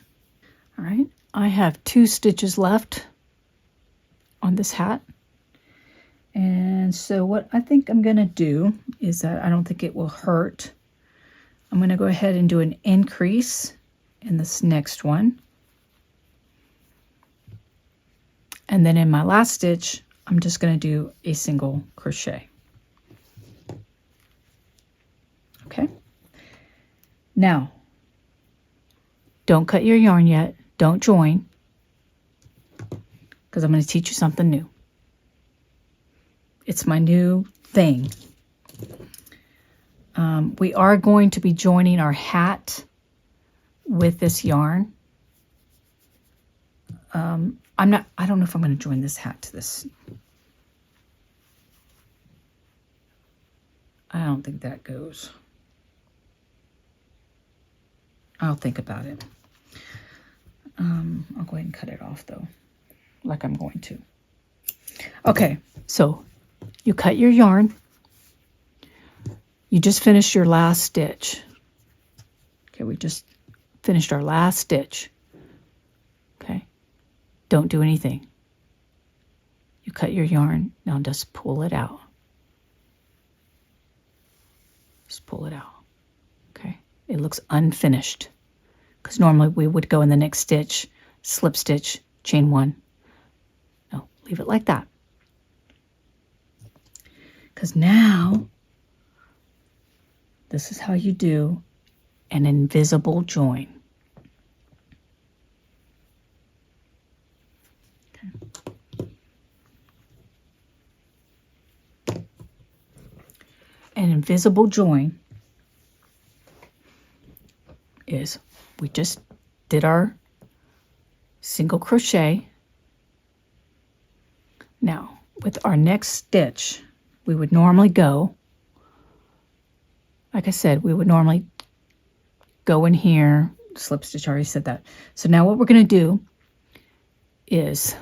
All right, I have 2 stitches left on this hat. And so what I think I'm going to do is that I don't think it will hurt. I'm going to go ahead and do an increase in this next one. And then in my last stitch, I'm just going to do a single crochet. Okay. Now, don't cut your yarn yet. Don't join, because I'm going to teach you something new. It's my new thing. We are going to be joining our hat with this yarn. I don't know if I'm going to join this hat to this. I don't think that goes. I'll think about it. I'll go ahead and cut it off though, like I'm going to. Okay, so you cut your yarn. You just finished your last stitch. Okay, we just finished our last stitch. Okay, don't do anything. You cut your yarn, now just pull it out. Just pull it out. Okay, it looks unfinished, because normally we would go in the next stitch, slip stitch, chain 1. No, leave it like that. Because now, this is how you do an invisible join. Okay. An invisible join is, we just did our single crochet. Now, with our next stitch, we would normally go, like I said, we would normally go in here, slip stitch, I already said that. So now what we're going to do is,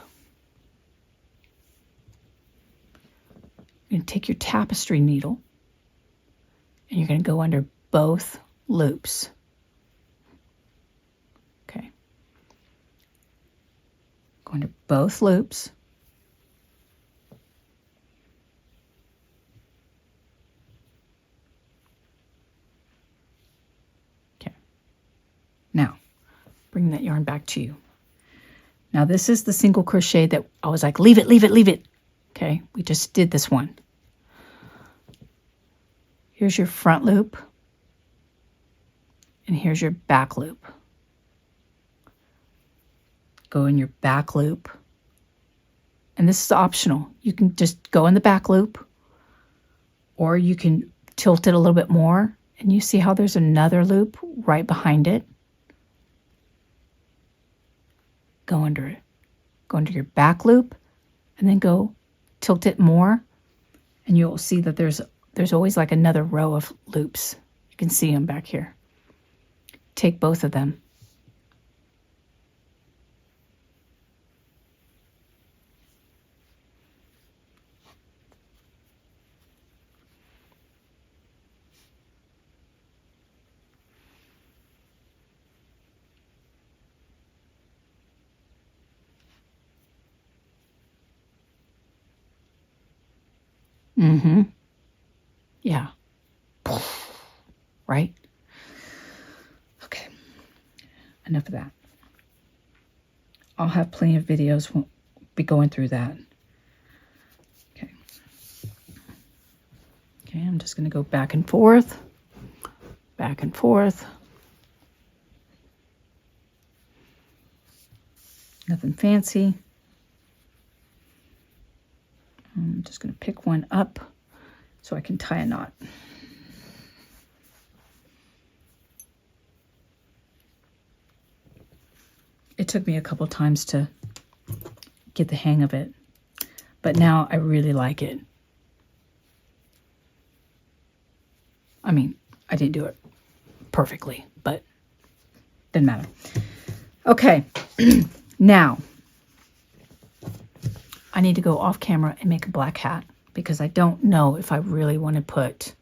you're going to take your tapestry needle and you're going to go under both loops. Okay. Go under both loops. Now, bring that yarn back to you. Now, this is the single crochet that I was like, leave it, leave it, leave it. Okay, we just did this one. Here's your front loop, and here's your back loop. Go in your back loop, and this is optional. You can just go in the back loop, or you can tilt it a little bit more, and you see how there's another loop right behind it. Go under it. Go under your back loop, and then go tilt it more, and you'll see that there's always like another row of loops. You can see them back here. Take both of them. Mm-hmm. Yeah. Right? Okay. enough of that. I'll have plenty of videos. We'll be going through that. Okay. Okay, I'm just going to go back and forth. Back and forth. Nothing fancy. I'm just going to pick one up so I can tie a knot. It took me a couple times to get the hang of it, but now I really like it. I mean, I didn't do it perfectly, but didn't matter. Okay, now I need to go off camera and make a black hat because I don't know if I really want to put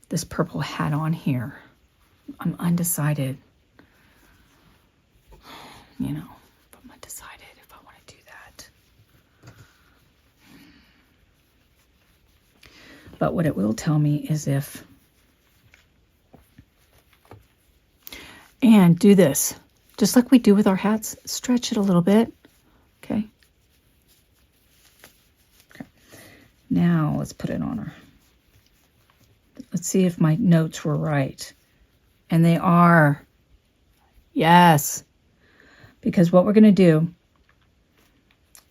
this purple hat on here. I'm undecided. You know, I'm undecided if I want to do that. But what it will tell me is if, and do this, just like we do with our hats, stretch it a little bit, okay? Okay, now let's put it on her. Let's see if my notes were right. And they are, yes. Because what we're going to do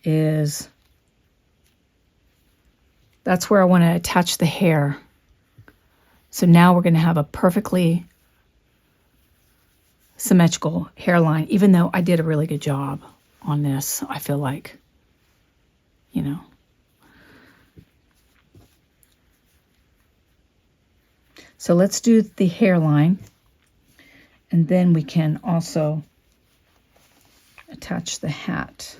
is, that's where I want to attach the hair. So now we're going to have a perfectly symmetrical hairline, even though I did a really good job on this, I feel like, you know. So let's do the hairline, and then we can also attach the hat.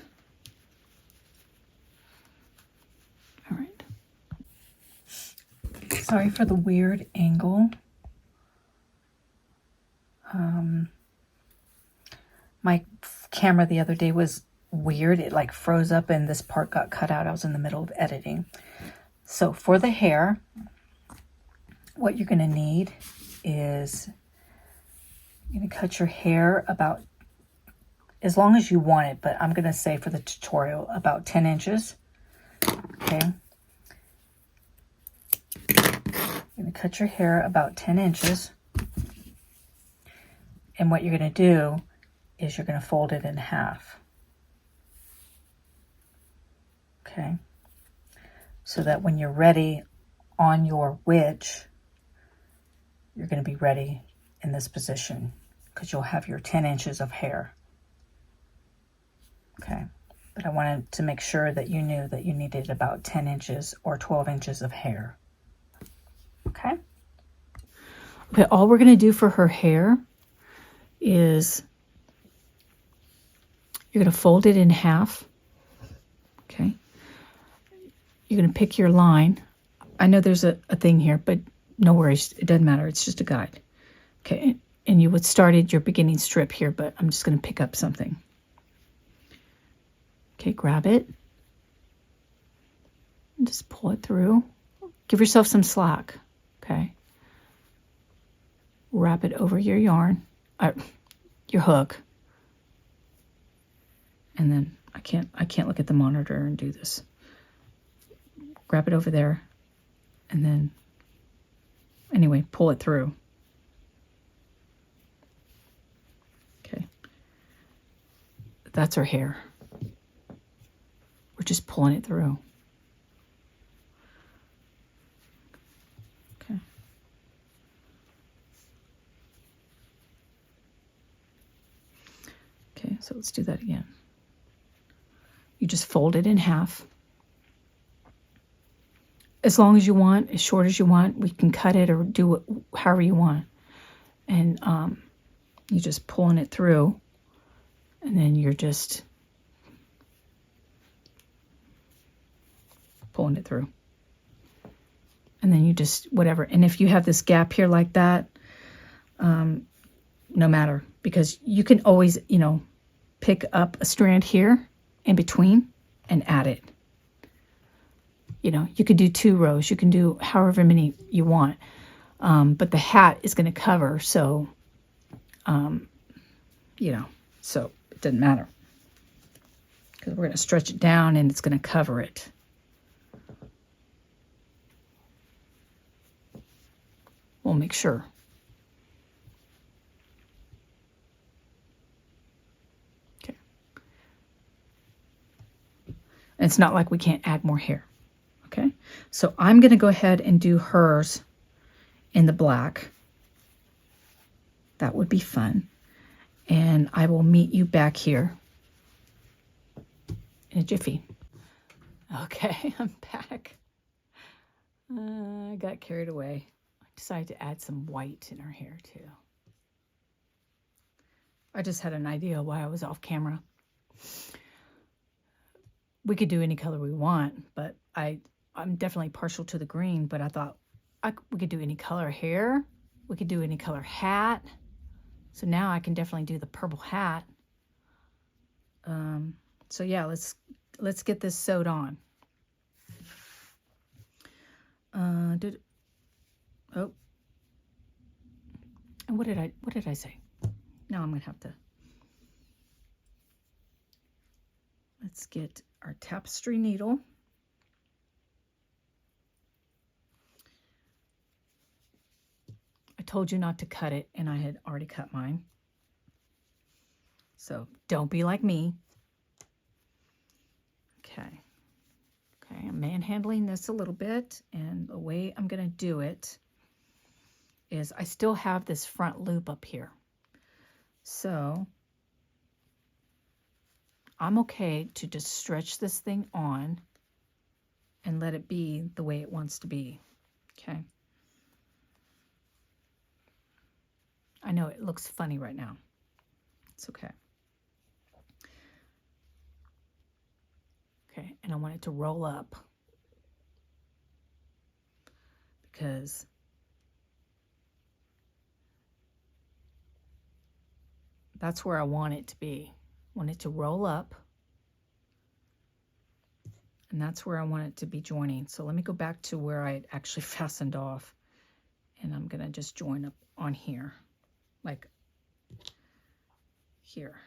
All right. Sorry for the weird angle. My camera the other day was weird. It like froze up and this part got cut out. I was in the middle of editing. So for the hair, what you're going to need is you're going to cut your hair about as long as you want it, but I'm going to say for the tutorial about 10 inches. Okay. You're going to cut your hair about 10 inches. And what you're going to do is you're going to fold it in half. Okay. So that when you're ready on your witch, you're going to be ready in this position because you'll have your 10 inches of hair. Okay, but I wanted to make sure that you knew that you needed about 10 inches or 12 inches of hair. Okay? Okay, all we're going to do for her hair is you're going to fold it in half. Okay? You're going to pick your line. I know there's a thing here, but no worries. It doesn't matter. It's just a guide. Okay, and you would start at your beginning strip here, but I'm just going to pick up something. Okay, grab it and just pull it through. Give yourself some slack, okay? Wrap it over your yarn, your hook. And then I can't look at the monitor and do this. Grab it over there and then, anyway, pull it through. Okay. That's her hair. We're just pulling it through. Okay. Okay, so let's do that again. You just fold it in half. As long as you want, as short as you want. We can cut it or do it however you want. And you're just pulling it through. And then you're just pulling it through. And then you just, whatever. And if you have this gap here like that, no matter. Because you can always, you know, pick up a strand here in between and add it. You know, you could do 2 rows. You can do however many you want. But the hat is going to cover. So, you you know, so it doesn't matter. Because we're going to stretch it down and it's going to cover it. We'll make sure. Okay. And it's not like we can't add more hair. Okay. So I'm going to go ahead and do hers in the black. That would be fun. And I will meet you back here in a jiffy. Okay, I'm back. I got carried away. I decided to add some white in her hair too. I just had an idea why I was off camera. We could do any color we want, but I'm definitely partial to the green, but I thought we could do any color hair. We could do any color hat. So now I can definitely do the purple hat. So yeah, let's get this sewed on. Oh, and what did I say? Now I'm gonna have to. Let's get our tapestry needle. I told you not to cut it, and I had already cut mine. So don't be like me. Okay. Okay, I'm manhandling this a little bit, and the way I'm going to do it is I still have this front loop up here. So I'm okay to just stretch this thing on and let it be the way it wants to be. Okay. I know it looks funny right now. It's okay. Okay, and I want it to roll up because that's where I want it to be. I want it to roll up, and that's where I want it to be joining. So let me go back to where I actually fastened off, and I'm gonna just join up on here, like here.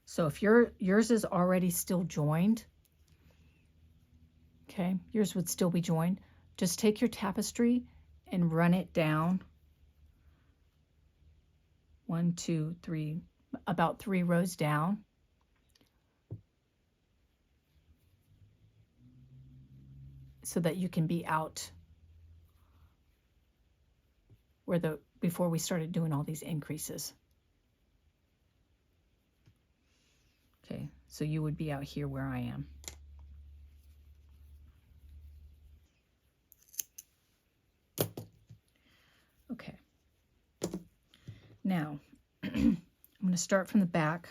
So if yours is already still joined, okay, yours would still be joined. Just take your tapestry and run it down 1, 2, 3, about 3 rows down. So that you can be out where before we started doing all these increases. Okay, so you would be out here where I am. Okay. Now, I'm going to start from the back.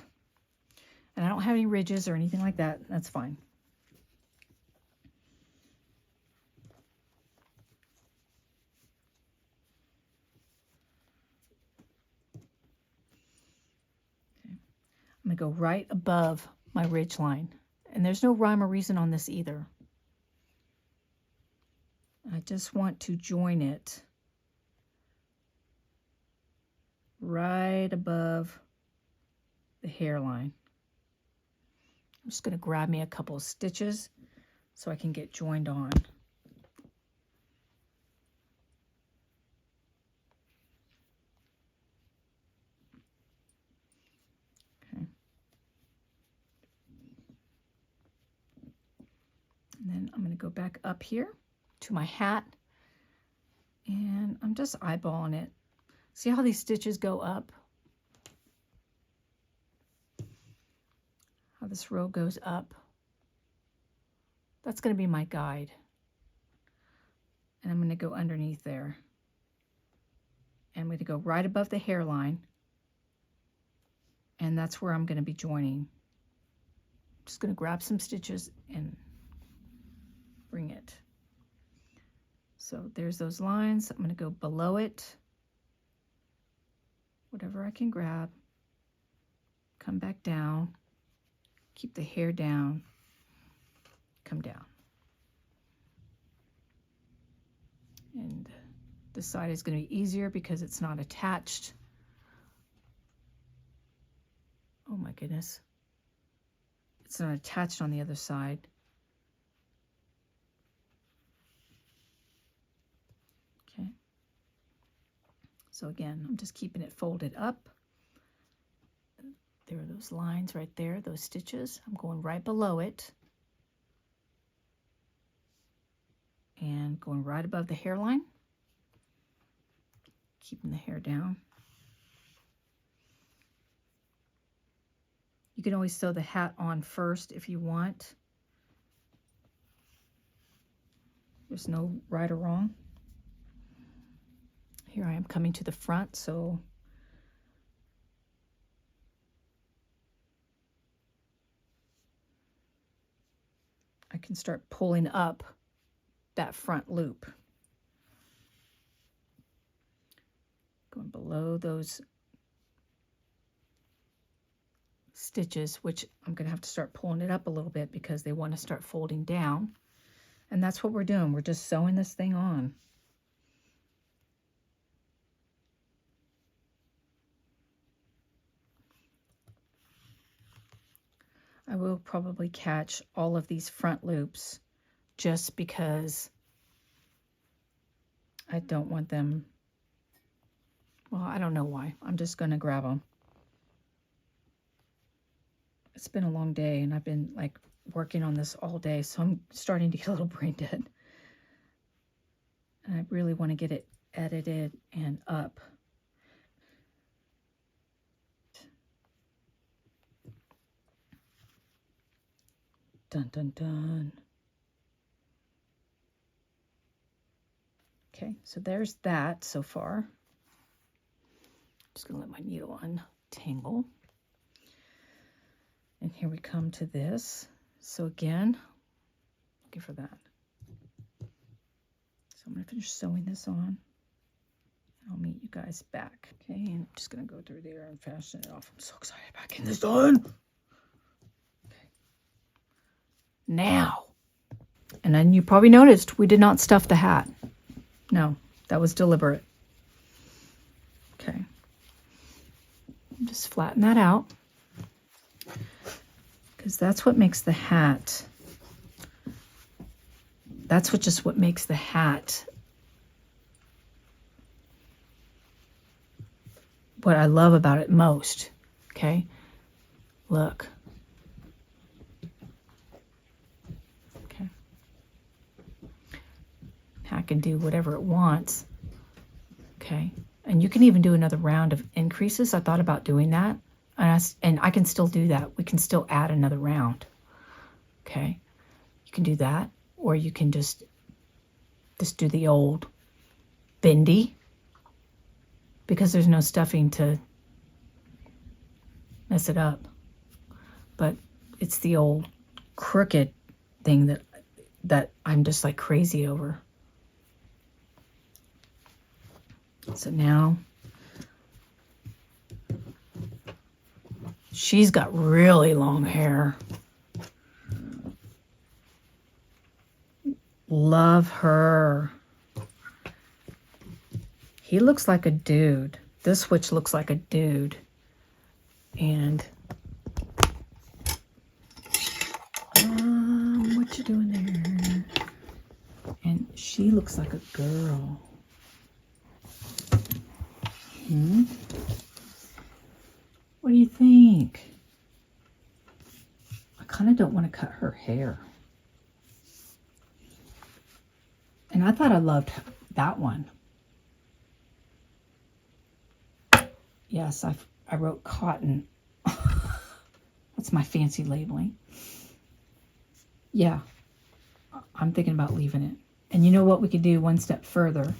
And I don't have any ridges or anything like that. That's fine. Okay. I'm going to go right above my ridge line. And there's no rhyme or reason on this either. I just want to join it right above the hairline. I'm just going to grab me a couple of stitches so I can get joined on. Okay. And then I'm going to go back up here to my hat, and I'm just eyeballing it. See how these stitches go up? How this row goes up? That's going to be my guide. And I'm going to go underneath there. And I'm going to go right above the hairline. And that's where I'm going to be joining. Just going to grab some stitches and bring it. So there's those lines. I'm going to go below it. Whatever I can grab. Come back down. Keep the hair down. Come down. And this side is going to be easier because it's not attached. Oh my goodness. It's not attached on the other side. Okay. So again, I'm just keeping it folded up. There are those lines right there, those stitches. I'm going right below it. And going right above the hairline. Keeping the hair down. You can always sew the hat on first if you want. There's no right or wrong. Here I am coming to the front, so I can start pulling up that front loop. Going below those stitches, which I'm going to have to start pulling it up a little bit because they want to start folding down. And that's what we're doing. We're just sewing this thing on. I will probably catch all of these front loops just because I don't want them. Well, I don't know why. I'm just going to grab them. It's been a long day and I've been like working on this all day, so I'm starting to get a little brain dead. And I really want to get it edited and up. Dun, dun, dun. Okay, so there's that so far. Just gonna let my needle untangle. And here we come to this. So again, looking for that. So I'm gonna finish sewing this on. And I'll meet you guys back. Okay, and I'm just gonna go through there and fasten it off. I'm so excited about getting this done. Okay. Now. And then you probably noticed we did not stuff the hat. No, that was deliberate. Okay. Just flatten that out. Because that's what makes the hat. That's what makes the hat what I love about it most. Okay? Look. Okay. Hat can do whatever it wants. Okay? And you can even do another round of increases. I thought about doing that. And I can still do that. We can still add another round. Okay? You can do that. Or you can just do the old bendy. Because there's no stuffing to mess it up. But it's the old crooked thing that I'm just like crazy over. So now she's got really long hair. Love her. He looks like a dude. This witch looks like a dude. And what you doing there? And she looks like a girl. What do you think? I kind of don't want to cut her hair. And I thought I loved that one. Yes, I wrote cotton. That's my fancy labeling. Yeah, I'm thinking about leaving it. And you know what we could do one step further?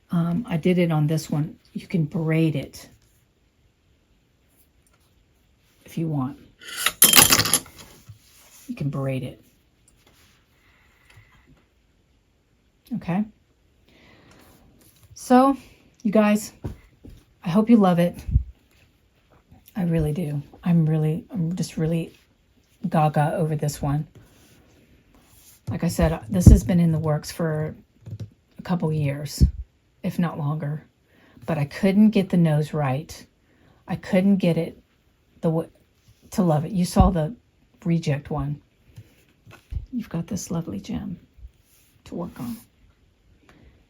I did it on this one. You can braid it if you want. You can braid it. Okay. So, you guys, I hope you love it. I really do. I'm just really gaga over this one. Like I said, this has been in the works for a couple years, if not longer. But I couldn't get the nose right. I couldn't get it to love it. You saw the reject one. You've got this lovely gem to work on.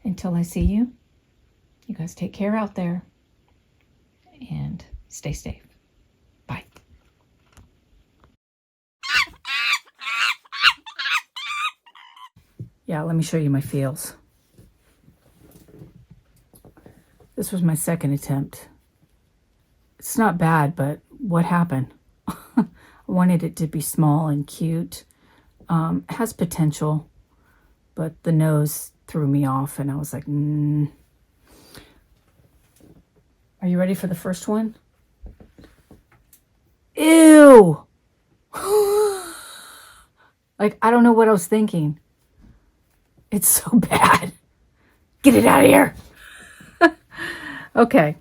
Until I see you, you guys take care out there and stay safe. Bye. Yeah, let me show you my feels. This was my second attempt. It's not bad, but what happened? I wanted it to be small and cute. It has potential, but the nose threw me off, and I was like, Are you ready for the first one? Ew! Like, I don't know what I was thinking. It's so bad. Get it out of here. Okay.